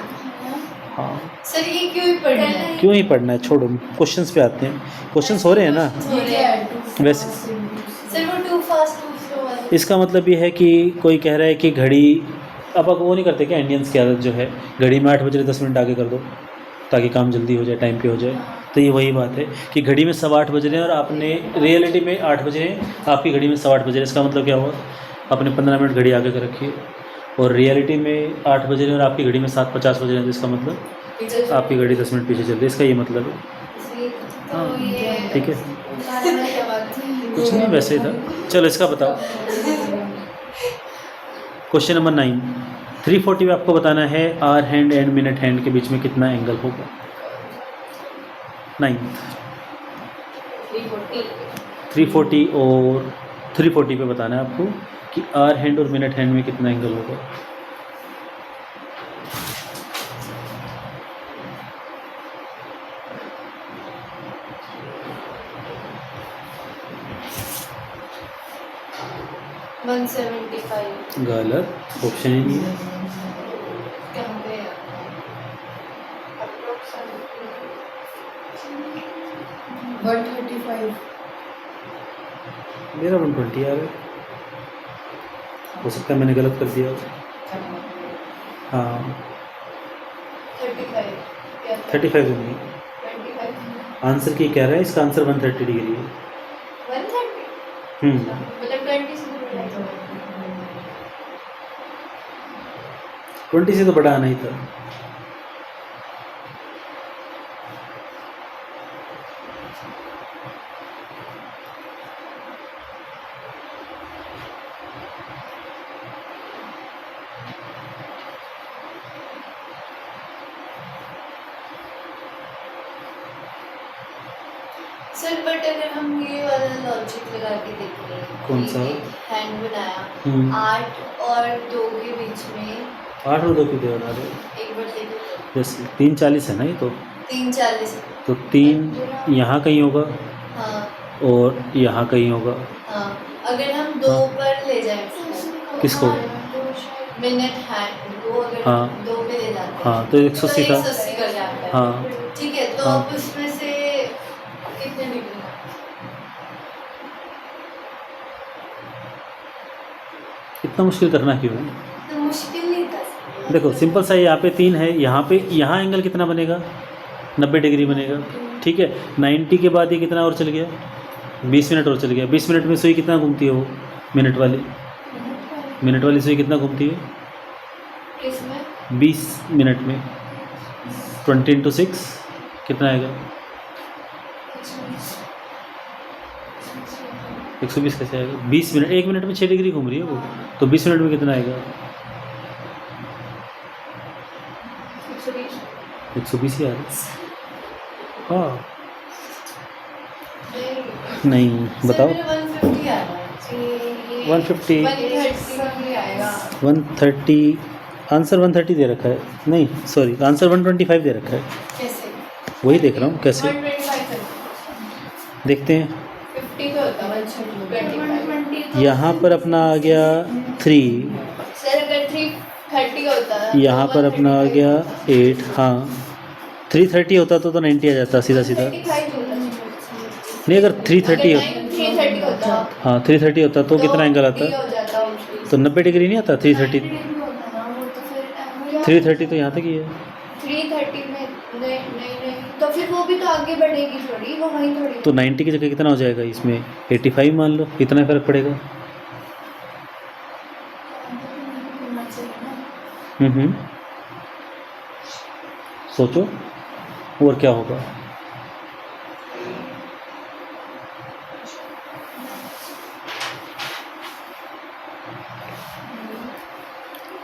S1: हाँ,
S2: सर ये क्यों ही पढ़ना है?
S1: क्यों ही पढ़ना है, छोड़ो, क्वेश्चंस पे आते हैं। क्वेश्चंस हो रहे हैं ना वैसे।
S2: सर वो टू फास्ट टू स्लो वाला।
S1: इसका मतलब ये है कि कोई कह रहा है कि घड़ी, अब वो नहीं करते क्या इंडियंस की आदत जो है, घड़ी में 8 बज रहे 10 मिनट आगे कर दो ताकि काम जल्दी हो जाए, टाइम पे हो जाए। तो ये वही बात है कि घड़ी में 8:15 बज रहे हैं और आपने रियलिटी में 8 बज रहे हैं, आपकी घड़ी में 8:15 बज रहे हैं। इसका मतलब क्या हुआ? आपने 15 मिनट घड़ी आगे कर रखी है, और रियलिटी में 8 बज रहे हैं और आपकी घड़ी में 7:50 बज रहे हैं, तो इसका मतलब आपकी घड़ी 10 मिनट पीछे चल रही है। इसका ये मतलब है। हाँ, ठीक है, कुछ नहीं, वैसे ही था। चलो इसका बताओ, क्वेश्चन नंबर 9। 340 में आपको बताना है hour hand and minute hand के बीच में कितना एंगल होगा। 9 340 और 340 पे बताना है आपको कि आर हैंड और मिनट हैंड में कितना एंगल होगा।
S2: वन 175।
S1: गलत, ऑप्शन ही नहीं है।
S2: कहाँ पे है?
S3: 135।
S1: मेरा 120 आ रहा है, हो सकता है मैंने गलत कर दिया हो। हाँ
S2: 35 क्या?
S1: 35 नहीं,
S2: 25
S1: आंसर की कह रहा है, इसका आंसर 130 डिग्री है।
S2: 130 मतलब 20 से बड़ा है।
S1: 20 से तो बड़ा आना ही था।
S2: सर बट अगर हम ये वाला लॉजिक लगा के देखें,
S1: कौन सा?
S2: हैंड बनाया 8 और 2 के बीच में
S1: 8 और 2 की देर आ रहे,
S2: एक बार देखो,
S1: जैसे 3:40 है ना, ये तो
S2: 3:40।
S1: तो 3 यहाँ कहीं होगा
S2: हाँ
S1: और यहाँ कहीं होगा।
S2: हाँ, अगर हम 2
S1: हाँ।
S2: पर ले जाएं
S1: किसको?
S2: मिनट हैंड को, अगर
S1: हाँ।
S2: 2 पे ले जाते हैं
S1: हाँ तो 180
S2: तो
S1: था।
S2: 180 कर जाता है।
S1: हाँ
S2: ठीक है, तो
S1: हाँ।
S2: अब उसमें से कितने डिग्री?
S1: इतना मुश्किल करना क्यों है?
S2: तो मुश्किल नहीं था।
S1: देखो सिंपल सा, यहाँ पे 3 है, यहाँ एंगल कितना बनेगा? 90 डिग्री बनेगा, ठीक है। 90 के बाद ये कितना और चल गया? 20 मिनट और चल गया। 20 मिनट में सुई कितना घूमती है वो? मिनट वाली सुई कितना घूमती है?
S2: किसमें?
S1: 20 मिनट में 20 × 6 कितना आएगा? 120 कैसे आएगा? 20 मिनट, 1 मिनट में 6 डिग्री घूम रही है वो, तो 20 मिनट में कितना आएगा? 120 ही आ रहा है। हाँ नहीं, बताओ।
S2: 150 आ रहा है।
S1: 150
S2: 130 आएगा।
S1: 130 आंसर 130 दे रखा है, नहीं सॉरी आंसर 125 दे रखा है,
S2: कैसे?
S1: वही देख रहा हूँ कैसे
S2: 125
S1: देखते हैं।
S2: 50 पे होता है 125।
S1: यहाँ पर अपना आ गया 3,
S2: सर अगर 330 होता है
S1: यहाँ पर अपना आ गया 8, हाँ 330 होता तो 90 आ जाता सीधा सीधा।
S2: 35 होता है।
S1: नहीं अगर 330
S2: अगर
S1: होता,
S2: 330 होता
S1: हाँ 330 होता तो कितना एंगल आता,
S2: 3 हो जाता obviously।
S1: तो 90 डिग्री नहीं आता 330,
S3: होता ना वो तो फिर
S1: 330 तो यहाँ तक ही है।
S2: 330 में नहीं तो फिर वो भी तो आगे बढ़ेगी थोड़ी, वो वहीं थोड़ी।
S1: तो 90 की जगह कितना हो जाएगा इसमें 85 मान लो, इतना फर्क पड़ेगा।
S3: होना चाहिए ना।
S1: सोचो और क्या होगा।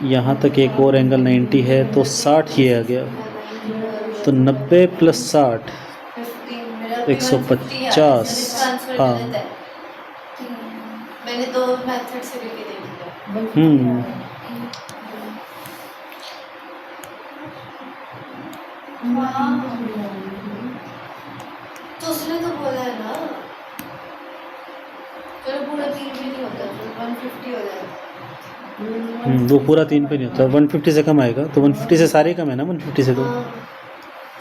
S1: यहाँ तक एक और एंगल 90 है तो 60 ये आ गया, तो 90 + 60 150, हाँ।
S2: मैंने दो मेथड से लेके देख लिया। तो उसने तो बोला है ना, चलो पूरा 3 भी नहीं होता तो 150 हो जाएगा।
S1: वो पूरा 3 पे नहीं होता, 150 से कम आएगा, तो 150 से सारे कम है ना 150 से तो
S2: हाँ,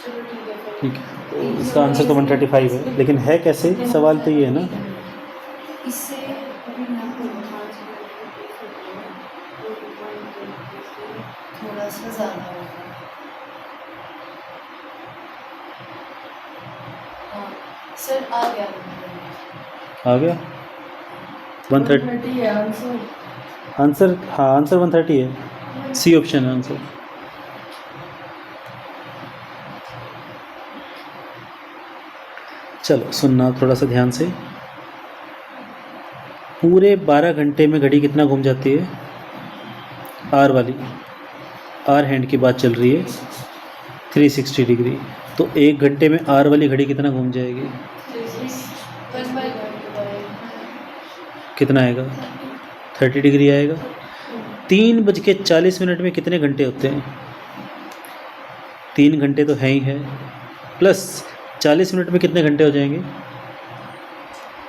S2: चलो ठीक है फिर।
S1: ठीक है। तो इसका आंसर तो 135 है, लेकिन है कैसे, सवाल तो ये है ना।
S3: इससे
S2: थोड़ा सा ज़्यादा होगा। हाँ सर आ गया।
S1: आ गया 130
S3: है आंसर।
S1: आंसर, हाँ आंसर 130 है, सी ऑप्शन है आंसर। चलो सुनना थोड़ा सा ध्यान से। पूरे 12 घंटे में घड़ी कितना घूम जाती है, आर वाली, आर हैंड की बात चल रही है, 360 डिग्री। तो 1 घंटे में आर वाली घड़ी कितना घूम जाएगी, कितना आएगा, 30 डिग्री आएगा। 3:40 में कितने घंटे होते हैं, 3 घंटे तो है ही है, प्लस 40 मिनट में कितने घंटे हो जाएंगे,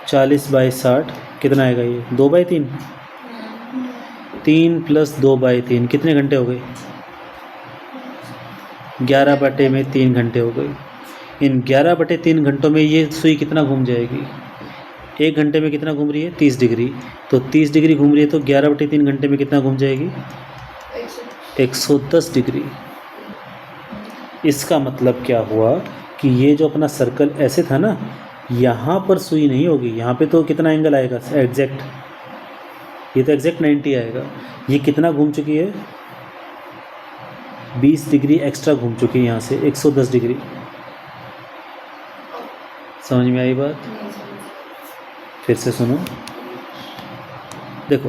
S1: 40/60 कितना आएगा ये, 2/3। 3 + 2/3 कितने घंटे हो गए, 11/3 घंटे हो गए। इन 11/3 घंटों में ये सुई कितना घूम जाएगी, 1 घंटे में कितना घूम रही है, 30 डिग्री। तो 30 डिग्री घूम रही है तो 11/3 घंटे में कितना घूम जाएगी, 110 डिग्री। इसका मतलब क्या हुआ कि ये जो अपना सर्कल ऐसे था ना, यहाँ पर सुई नहीं होगी, यहाँ पे तो कितना एंगल आएगा एग्जैक्ट, ये तो एग्जैक्ट 90 आएगा। ये कितना घूम चुकी है, 20 डिग्री एक्स्ट्रा घूम चुकी है यहाँ से, 110 डिग्री। समझ में आई बात, फिर से सुनो। देखो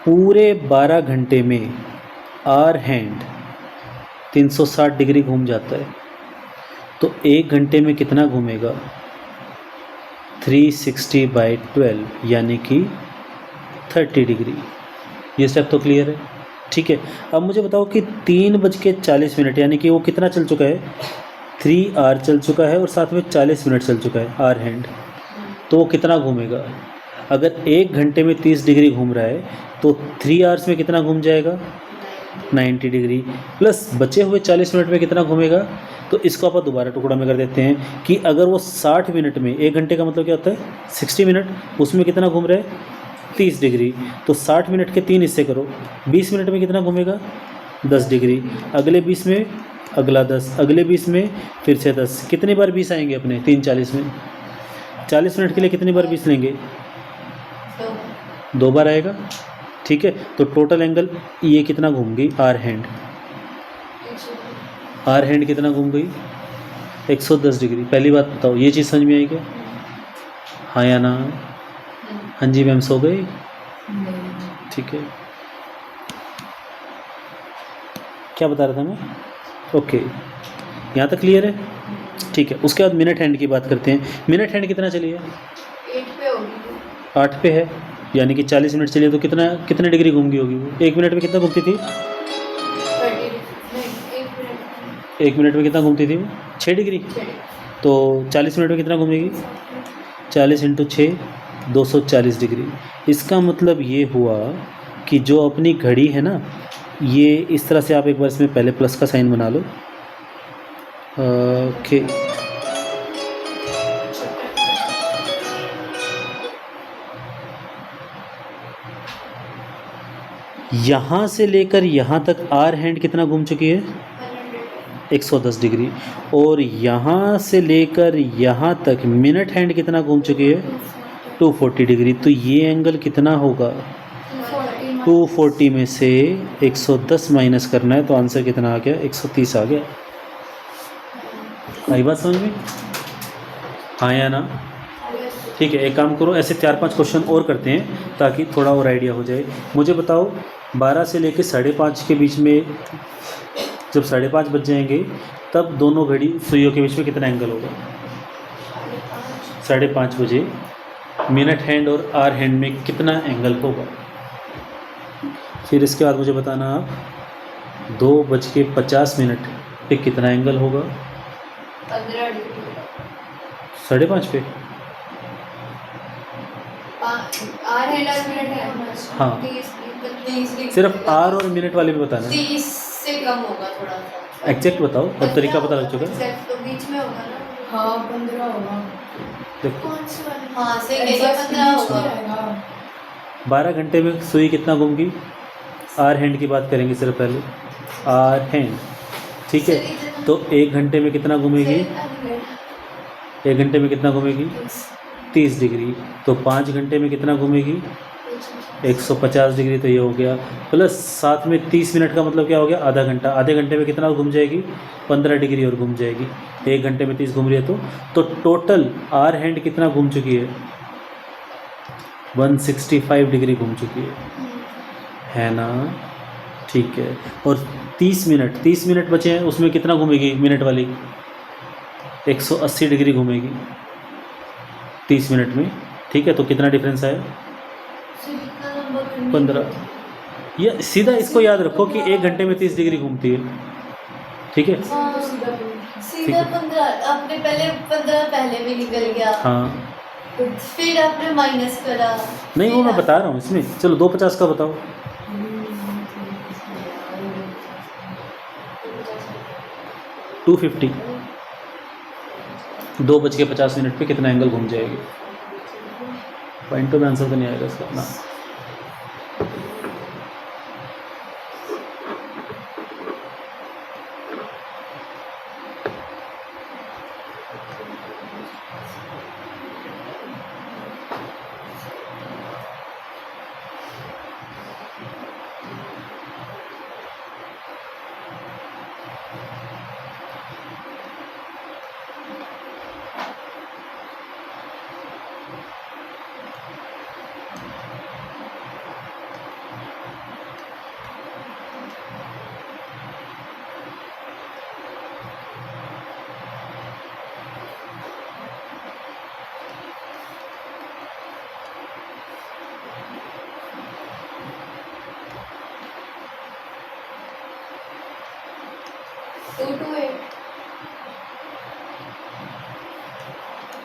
S1: पूरे 12 घंटे में आर हैंड 360 डिग्री घूम जाता है, तो 1 घंटे में कितना घूमेगा, 360/12 यानी कि 30 डिग्री। ये स्टेप तो क्लियर है, ठीक है। अब मुझे बताओ कि 3:40 यानी कि वो कितना चल चुका है, 3R चल चुका है और साथ में 40 मिनट चल चुका है आर हैंड, तो वो कितना घूमेगा। अगर 1 घंटे में 30 डिग्री घूम रहा है तो 3 आवर्स में कितना घूम जाएगा, 90 डिग्री, प्लस बचे हुए 40 मिनट में कितना घूमेगा। तो इसको आप दोबारा टुकड़ा में कर देते हैं कि अगर वो 60 मिनट में, 1 घंटे का मतलब क्या होता है 60 मिनट, उसमें कितना घूम रहा है 30 डिग्री, तो 60 मिनट के 3 हिस्से करो, 20 मिनट में कितना घूमेगा 10 डिग्री, अगले 20 में अगला 10, अगले 20 में फिर से 10। कितनी बार 20 आएंगे अपने 3 40 में, 40 मिनट के लिए कितनी बार 20 लेंगे, 2 बार आएगा, ठीक है। तो टोटल एंगल ये कितना घूम गई, आर हैंड, आर हैंड कितना घूम गई 110 डिग्री। पहली बात बताओ ये चीज़ समझ में आई क्या, हाँ या ना, हाँ जी मैम सो गई, ठीक है। क्या बता रहा था मैं, ओके यहाँ तक क्लियर है, ठीक है। उसके बाद मिनट हैंड की बात करते हैं। मिनट हैंड कितना चली है,
S2: 8 पे होगी,
S1: 8 पे है, यानी कि 40 मिनट चलिए तो कितने डिग्री घूम गई होगी वो? 1 मिनट में कितना घूमती थी? 1 मिनट में कितना घूमती थी वो? 6 डिग्री। तो 40 मिनट में कितना घूमेगी? 40 इंटू 6 240 डिग्री। इसका मतलब ये हुआ कि जो अपनी घड़ी है ना, ये इस तरह से आप एक बार इसमें पहले प्लस का साइन बना लो। ओके, यहाँ से लेकर यहाँ तक आर हैंड कितना घूम चुकी है? 110 डिग्री। और यहाँ से लेकर यहाँ तक मिनट हैंड कितना घूम चुकी है? 240 डिग्री। तो ये एंगल कितना होगा? 240 में से 110 माइनस करना है तो आंसर कितना आ गया? 130 आ गया। आई बात समझ में? हाँ या ना? ठीक है, एक काम करो, ऐसे 4-5 क्वेश्चन और करते हैं ताकि थोड़ा और आइडिया हो जाए। मुझे बताओ 12 से लेकर 5:30 के बीच में, जब 5:30 बज जाएंगे तब दोनों घड़ी सुइयों के बीच में कितना एंगल होगा? 5:30 बजे मिनट हैंड और आर हैंड में कितना एंगल होगा? फिर इसके बाद मुझे बताना आप 2:50 पे कितना एंगल होगा?
S2: 15 डिग्री।
S1: 5:30 पे?
S2: आर है ना मिनट है।
S1: हाँ,
S2: 30 डिग्री।
S1: सिर्फ आर और मिनट वाले में बताना है।
S2: 30 से कम होगा थोड़ा सा।
S1: एग्जैक्ट बताओ, अब तरीका पता लग चुका है।
S2: एग्जैक्ट तो बीच में होगा ना।
S3: हाँ 15 होगा।
S1: देखो
S3: कौन सी वाली?
S2: हाँ से लेके 15 होगा।
S1: 12 घंटे में सुई कितना घूमगी? आर हैंड की बात करेंगे सिर्फ पहले, आर हैंड, ठीक है। तो 1 घंटे में कितना घूमेगी? 1 घंटे में कितना घूमेगी? 30 डिग्री। तो 5 घंटे में कितना घूमेगी? 150 डिग्री। तो ये हो गया, प्लस साथ में 30 मिनट का मतलब क्या हो गया? आधा घंटा। आधे घंटे में कितना घूम जाएगी? 15 डिग्री और घूम जाएगी। 1 घंटे में 30 घूम रही है तो टोटल आर हैंड कितना घूम चुकी है? 165 डिग्री घूम चुकी है ना? ठीक है। और 30 मिनट बचे हैं, उसमें कितना घूमेगी मिनट वाली? 180 डिग्री घूमेगी 30 मिनट में, ठीक है। तो कितना डिफरेंस आया? 15। या सीधा इसको याद रखो कि 1 घंटे में 30 डिग्री घूमती है, ठीक है।
S2: सीधा 15। आपने पहले 15 पहले भी निकल गया।
S1: हाँ,
S2: फिर आपने माइनस करा।
S1: नहीं वो मैं बता रहा हूँ इसमें। चलो 2:50 का बताओ। 250। 2:50 पे कितना एंगल घूम जाएगी? पॉइंटों में आंसर तो नहीं आएगा इसका ना।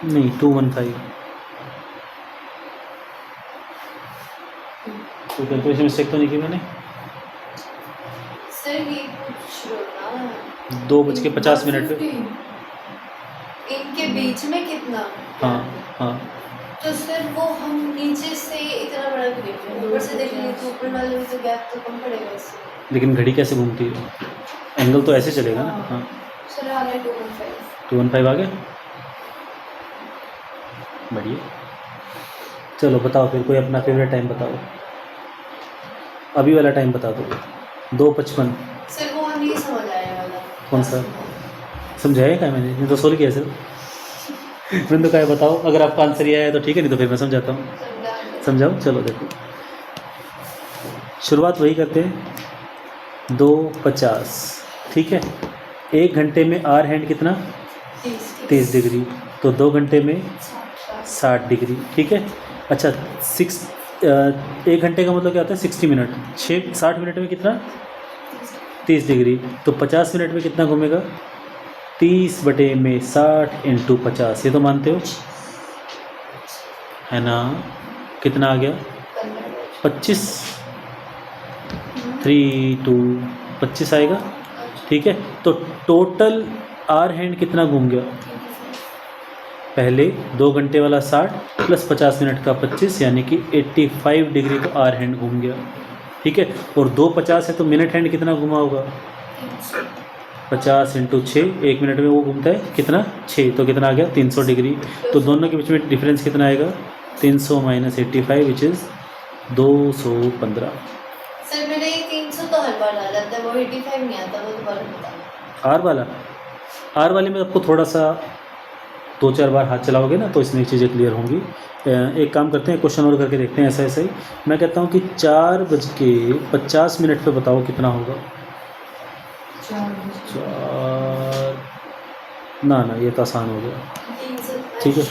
S1: नहीं 215। तो कैलकुलेशन मिस्टेक तो नहीं की मैंने?
S2: सर ये पूछ रहा ना
S1: 2:50 पे।
S2: इनके बीच में कितना?
S1: हाँ हाँ।
S2: तो सर वो हम नीचे से इतना बड़ा करेंगे, ऊपर से देखेंगे तो ऊपर वाले में तो गैप तो कम पड़ेगा इससे।
S1: लेकिन घड़ी कैसे घूमती है? एंगल तो ऐसे चलेगा ना। हाँ,
S3: सर आ गया 215।
S1: 215 आ गया, बढ़िया। चलो बताओ फिर, कोई अपना फेवरेट टाइम बताओ। अभी वाला टाइम बता दो। 2:55।
S2: सर वो हम नहीं समझ आया वाला।
S1: कौन सा समझाया? क्या मैंने तो सोल्व किया सर। मैंने तो कहा बताओ, अगर आपका आंसर ये आया तो ठीक है, नहीं तो फिर मैं समझाता हूँ। समझाओ। चलो देखो, शुरुआत वही करते हैं। 2:50, ठीक है। 1 घंटे में आर हैंड कितना? 30 डिग्री। तो 2 घंटे में 60 डिग्री, ठीक है। अच्छा 1 घंटे का मतलब क्या होता है 60 मिनट, 60 मिनट में कितना 30 डिग्री, तो 50 मिनट में कितना घूमेगा 30/60 × 50, ये तो मानते हो है ना। कितना आ गया 25, 3 2 25 आएगा। ठीक है, तो टोटल आर हैंड कितना घूम गया, पहले 2 घंटे वाला 60 प्लस 50 मिनट का 25, यानी कि 85 डिग्री तो आर हैंड घूम गया। ठीक है, और 250 है तो मिनट हैंड कितना घुमा होगा 50 × 6, 1 मिनट में वो घूमता है कितना 6, तो कितना आ गया 300 डिग्री। तो दोनों के बीच में डिफरेंस कितना आएगा 300 - 85 विच इज़ 215।
S2: सर मैंने ये 300 तो हर बार डाला था, वो 85 नहीं आता, वो दोबारा बताना।
S1: आर वाले में आपको थोड़ा सा 2-4 बार हाथ चलाओगे ना तो इसमें चीज़ें क्लियर होंगी। एक काम करते हैं, क्वेश्चन और करके देखते हैं ऐसा ऐसा ही। मैं कहता हूँ कि 4:50 पे बताओ कितना होगा। 4 ना ये तो आसान हो गया।
S2: 300
S1: ठीक है,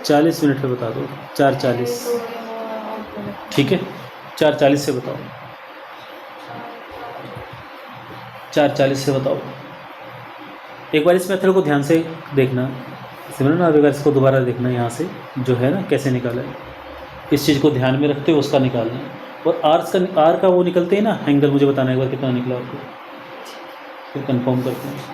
S1: 4:40 पे बता दो, 4:40। ठीक है, 4:40 से बताओ, 4:40 से बताओ। एक बार इस मेथड को ध्यान से देखना सिमरन, आप एक बार इसको दोबारा देखना, यहाँ से जो है ना कैसे निकाला है, इस चीज़ को ध्यान में रखते हुए उसका निकालना है। और आर का वो निकलते हैं ना एंगल, मुझे बताना एक बार कितना निकला आपको, फिर कंफर्म करते हैं।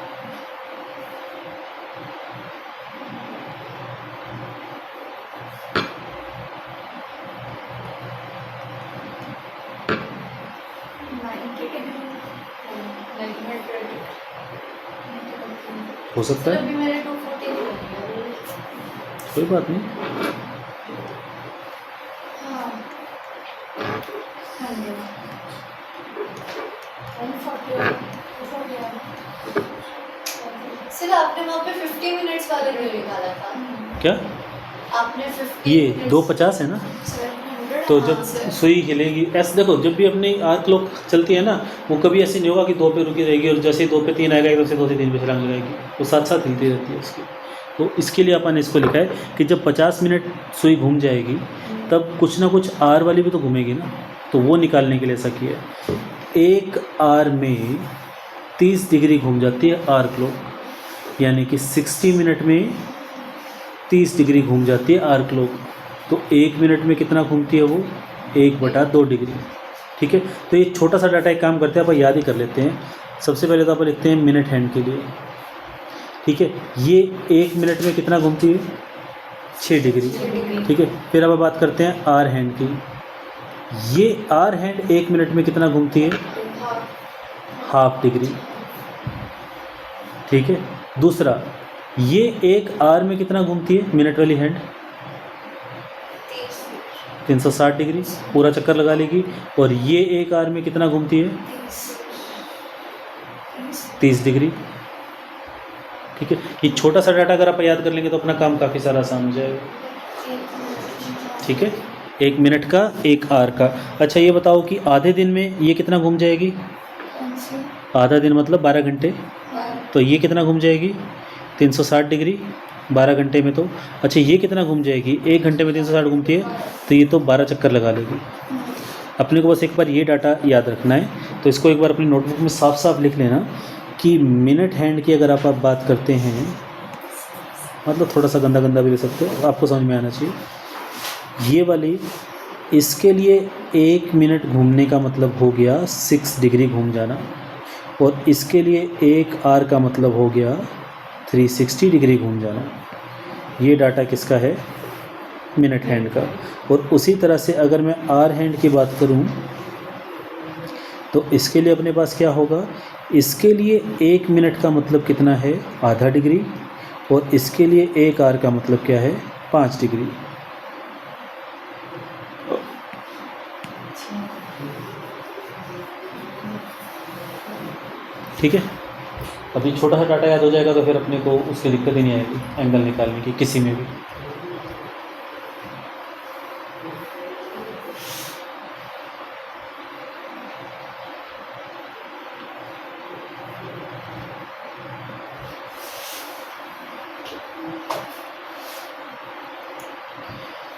S1: हो सकता है,
S2: अभी मेरे 240 हो गया।
S1: कोई बात नहीं।
S2: सर आपने वहाँ पे 50 मिनट्स वाला क्यों निकाला था?
S1: क्या
S2: आपने 50
S1: ये
S2: minutes-
S1: 2:50 है ना,
S2: सर, 100
S1: तो
S2: हाँ,
S1: जब
S2: सर।
S1: सुई हिलेगी ऐसे देखो, जब भी अपनी आर क्लॉक चलती है ना वो कभी ऐसे नहीं होगा कि 2 पे रुकी रहेगी और जैसे ही 2 पे 3 आएगा एकदम से 2 से 3 पे छलांग लगाएगी, वो साथ साथ हिलती रहती है उसकी। तो इसके लिए अपन ने इसको लिखा है कि जब 50 मिनट सुई घूम जाएगी तब कुछ ना कुछ आर वाली भी तो घूमेगी ना, तो वो निकालने के लिए ऐसा किया है। एक आर में 30 डिग्री घूम जाती है आर क्लॉक, यानी कि 60 मिनट में 30 डिग्री घूम जाती है आर क्लॉक। तो 1 मिनट में कितना घूमती है वो 1/2 डिग्री। ठीक है, तो ये छोटा सा डाटा एक काम करते हैं, अपन याद ही कर लेते हैं। सबसे पहले तो अपन लिखते हैं मिनट हैंड के लिए। ठीक है, ये 1 मिनट में कितना घूमती है 6 डिग्री। ठीक है, फिर अब बात करते हैं आर हैंड की। ये आर हैंड 1 मिनट में कितना घूमती है ½ डिग्री। ठीक है, दूसरा ये एक आर में कितना घूमती है मिनट वाली हैंड 360 डिग्री, पूरा चक्कर लगा लेगी। और ये एक आर में कितना घूमती है 30 डिग्री। ठीक है, ये छोटा सा डाटा अगर आप याद कर लेंगे तो अपना काम काफ़ी सारा आसान हो जाएगा। ठीक है, 1 मिनट का 1 आर का। अच्छा ये बताओ कि आधे दिन में ये कितना घूम जाएगी, आधा दिन मतलब 12 घंटे, तो ये कितना घूम जाएगी 360 डिग्री 12 घंटे में। तो अच्छा ये कितना घूम जाएगी 1 घंटे में 360 घूमती है, तो ये तो 12 चक्कर लगा लेगी। अपने को बस एक बार ये डाटा याद रखना है, तो इसको एक बार अपनी नोटबुक में साफ साफ लिख लेना कि मिनट हैंड की अगर आप बात करते हैं, मतलब थोड़ा सा गंदा गंदा भी ले सकते हो, आपको समझ में आना चाहिए। ये वाली इसके लिए 1 मिनट घूमने का मतलब हो गया 6 डिग्री घूम जाना, और इसके लिए 1 आर का मतलब हो गया 360 डिग्री घूम जाना। ये डाटा किसका है मिनट हैंड का। और उसी तरह से अगर मैं आर हैंड की बात करूं तो इसके लिए अपने पास क्या होगा, इसके लिए 1 मिनट का मतलब कितना है ½ डिग्री, और इसके लिए 1 आर का मतलब क्या है 5 डिग्री। ठीक है, अभी छोटा सा डाटा याद हो जाएगा तो फिर अपने को उसकी दिक्कत ही नहीं आएगी एंगल निकालने की किसी में भी।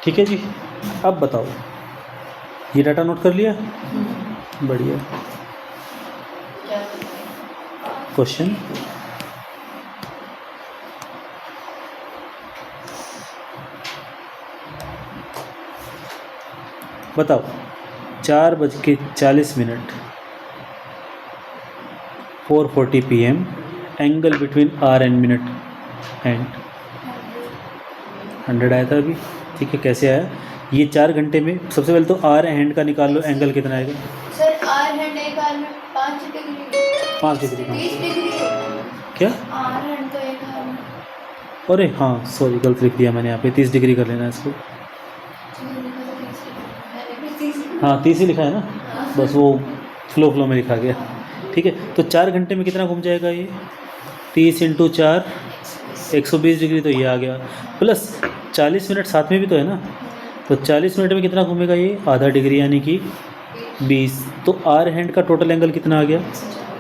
S1: ठीक है जी, अब बताओ, ये डाटा नोट कर लिया? बढ़िया।
S2: क्या बताएं?
S1: क्वेश्चन बताओ, 4:40 4:40 PM, angle between hour and minute hand 100 आया था अभी। ठीक है, कैसे आया? ये 4 घंटे में सबसे पहले तो आर हैंड का निकाल लो, एंगल कितना आएगा?
S2: सर आर हैंड एक आर में 5 डिग्री
S1: 5 डिग्री कहाँ
S2: 30
S1: से?
S2: डिग्री
S1: क्या?
S3: आर हैंड तो एक आर में
S1: अरे हाँ सॉरी, गलत लिख दिया मैंने यहाँ पे, 30 डिग्री कर लेना इसको।
S2: मैंने भी 30
S1: हाँ 30 ही लिखा है ना, बस वो फ्लो में लिखा गया। ठीक है, तो 4 घंटे में कितना घूम जाएगा ये? 30 × 4 120 डिग्री, तो ये आ गया। प्लस 40 मिनट साथ में भी तो है ना, तो 40 मिनट में कितना घूमेगा ये? आधा डिग्री, यानी कि 20। तो आर हैंड का टोटल एंगल कितना आ गया?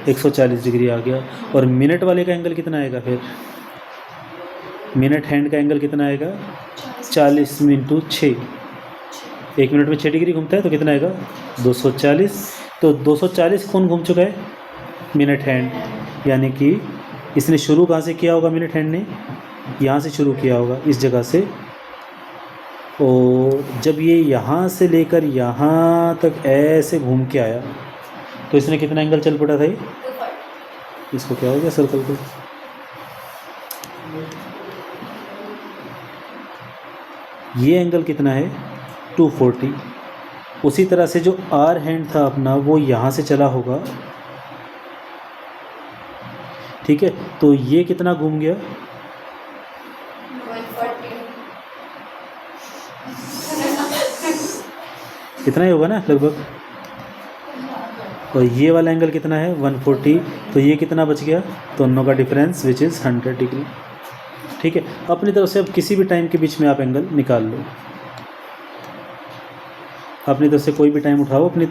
S1: 140 डिग्री आ गया। और मिनट वाले का एंगल कितना आएगा फिर? मिनट हैंड का एंगल कितना आएगा? 40 × 6, 1 मिनट में 6 डिग्री घूमता है, तो कितना आएगा? 240। तो 240 कौन घूम चुका है? मिनट हैंड, यानी कि इसने शुरू कहाँ से किया होगा? मिनट हैंड ने यहाँ से शुरू किया होगा, इस जगह से। और जब ये यहाँ से लेकर यहाँ तक ऐसे घूम के आया, तो इसने कितना एंगल चल पड़ा था ये?
S2: 240
S1: इसको क्या हो गया सर्कल को? ये एंगल कितना है? 240। उसी तरह से जो आर हैंड था अपना, वो यहाँ से चला होगा। ठीक है, तो ये कितना घूम गया?
S2: 140
S1: इतना ही होगा ना लगभग। और ये वाला एंगल कितना है? 140। तो ये कितना बच गया? दोनों का डिफरेंस विच इज़ 100 डिग्री। ठीक है, अपनी तरफ से अब किसी भी टाइम के बीच में आप एंगल निकाल लो। अपनी तरफ से कोई भी टाइम उठाओ अपने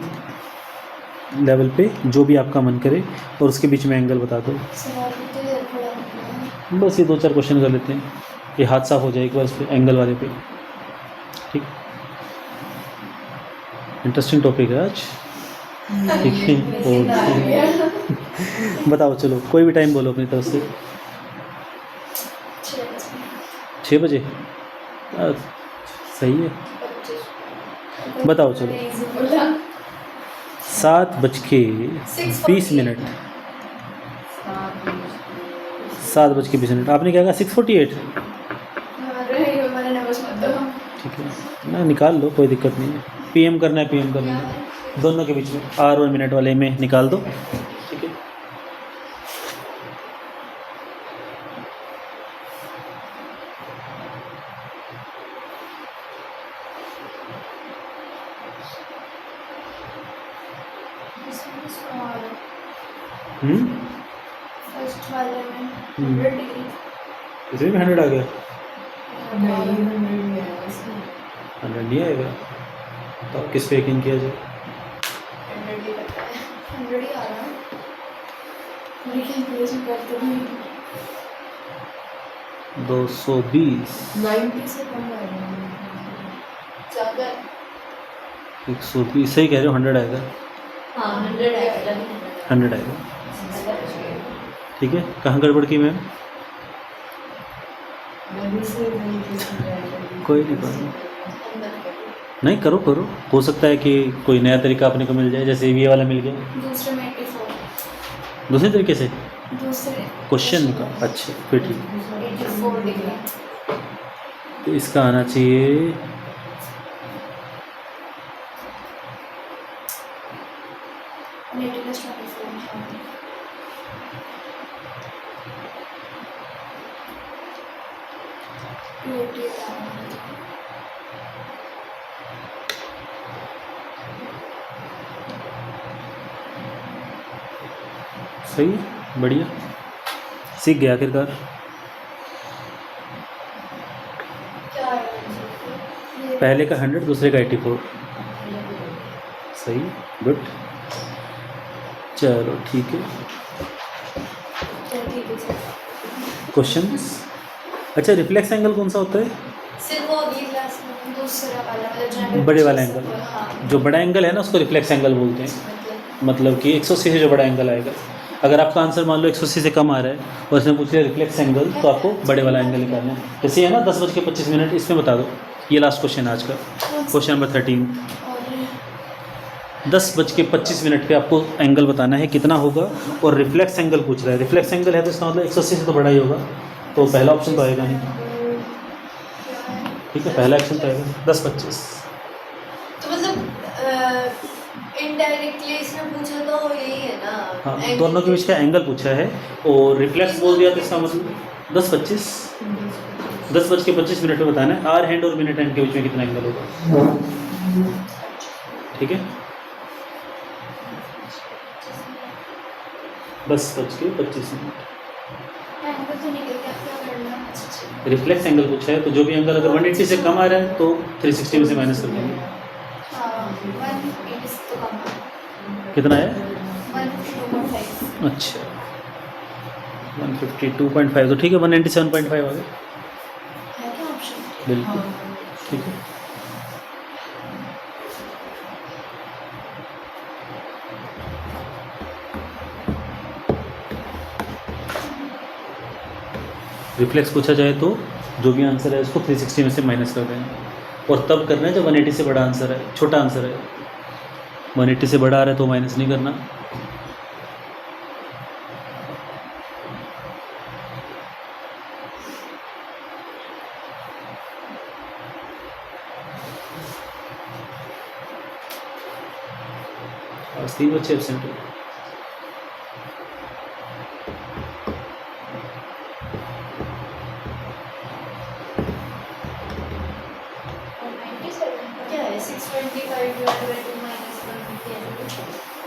S1: लेवल पे, जो भी आपका मन करे, और उसके बीच में एंगल बता दो।
S3: सवाल तो ये थोड़ा
S1: बस ये 2-4 क्वेश्चन कर लेते हैं, ये हाथ साफ हो जाए एक बार उस पे, एंगल वाले पे। ठीक, इंटरेस्टिंग टॉपिक है आज। ठीक है, ओके। बताओ, चलो कोई भी टाइम बोलो अपनी तरफ से। 6 बजे? सही है, बताओ चलो। 7:20। 7:20। आपने क्या कहा? 6:48।
S3: मैंने नंबर्स मत दो।
S1: ठीक है, ना निकाल लो, कोई दिक्कत नहीं है। PM करना है PM कर लेना, दोनों के बीच में आर और मिनट वाले में निकाल दो। ठीक है,
S3: फर्स्ट वाले में 100 डिग्री
S1: इसमें भी 100 आ गया?
S2: नहीं
S1: 100 नहीं आएगा, तो किस पे यकीन किया जाए?
S2: 100 ही लगता है
S3: 100 ही आ रहा है, लेकिन प्लेस करते नहीं
S1: 220
S2: 90 से कम आएगा ज़्यादा।
S1: 120 सही कह रहे हो, 100 आएगा।
S2: हाँ 100 आएगा
S1: 100 आएगा। ठीक है, कहाँ गड़बड़ की मैम? कोई नहीं, बात नहीं, करो करो, हो सकता है कि कोई नया तरीका अपने को मिल जाए, जैसे ये वाला मिल गया
S3: दूसरे में 84
S1: दूसरे तरीके से
S3: दूसरे
S1: क्वेश्चन का। अच्छा फिर ठीक है,
S3: 84 डिग्री
S1: तो इसका आना चाहिए
S3: 288
S1: सही है, बढ़िया, सीख गया आखिरकार।
S2: क्या है
S1: पहले का 100, दूसरे का 84। सही, गुड, चलो ठीक है। क्वेश्चंस। अच्छा, रिफ्लेक्स एंगल कौन सा होता है?
S2: सिर्फ वो अगली क्लास में
S3: दूसरा वाला मतलब जो एंगल
S1: बड़े वाला
S3: पीछे से-
S1: एंगल।
S3: हाँ
S1: जो बड़ा एंगल है ना उसको रिफ्लेक्स एंगल बोलते हैं। मतलब कि 180 से जो बड़ा एंगल आएगा, अगर आपका आंसर मान लो 180 से कम आ रहा है और इसने पूछ लिया रिफ्लेक्स एंगल, तो आपको बड़े वाला एंगल निकालना है। जैसे है ना 10:25, इसमें बता दो। ये लास्ट क्वेश्चन है आज का, क्वेश्चन नंबर 13।
S3: और
S1: 10:25 पे आपको एंगल बताना है कितना होगा, और रिफ्लेक्स एंगल पूछ रहा है। रिफ्लेक्स एंगल है तो इसका मतलब 180 से तो बड़ा ही होगा, तो पहला ऑप्शन तो आएगा नहीं। ठीक है, पहला ऑप्शन तो आएगा 10:25।
S2: तो मतलब इनडायरेक्टली इसने पूछा तो यही है ना।
S1: हाँ,
S2: angle
S1: दोनों के बीच का एंगल पूछा है और रिफ्लेक्स बोल दिया तो इसका मतलब 10:25। 10:25 में बताना है आर हैंड और मिनट हैंड के बीच में कितना एंगल होगा। ठीक है, 10:25।
S3: एंगल तो निकल गया, क्या करना है? अच्छा,
S1: रिफ्लेक्स एंगल पूछा है, तो जो भी एंगल अगर 180 से कम आ रहा है तो 360 में से माइनस कर देंगे।
S3: हाँ 180 से तो कम है,
S1: कितना है?
S3: 152.5।
S1: अच्छा 152.5, तो ठीक है 197.5 आ गया।
S3: है क्या ऑप्शन?
S1: बिल्कुल ठीक है। रिफ्लेक्स पूछा जाए तो जो भी आंसर है उसको 360 में से माइनस कर देना, और तब करना है जब 180 से बड़ा आंसर है, छोटा आंसर है। 180 से बड़ा आ रहा है तो माइनस नहीं करना। आज 3 बच्चे एब्सेंट हो।
S3: और 97
S2: क्या है 625 डिवाइडेड बाय 2 -150।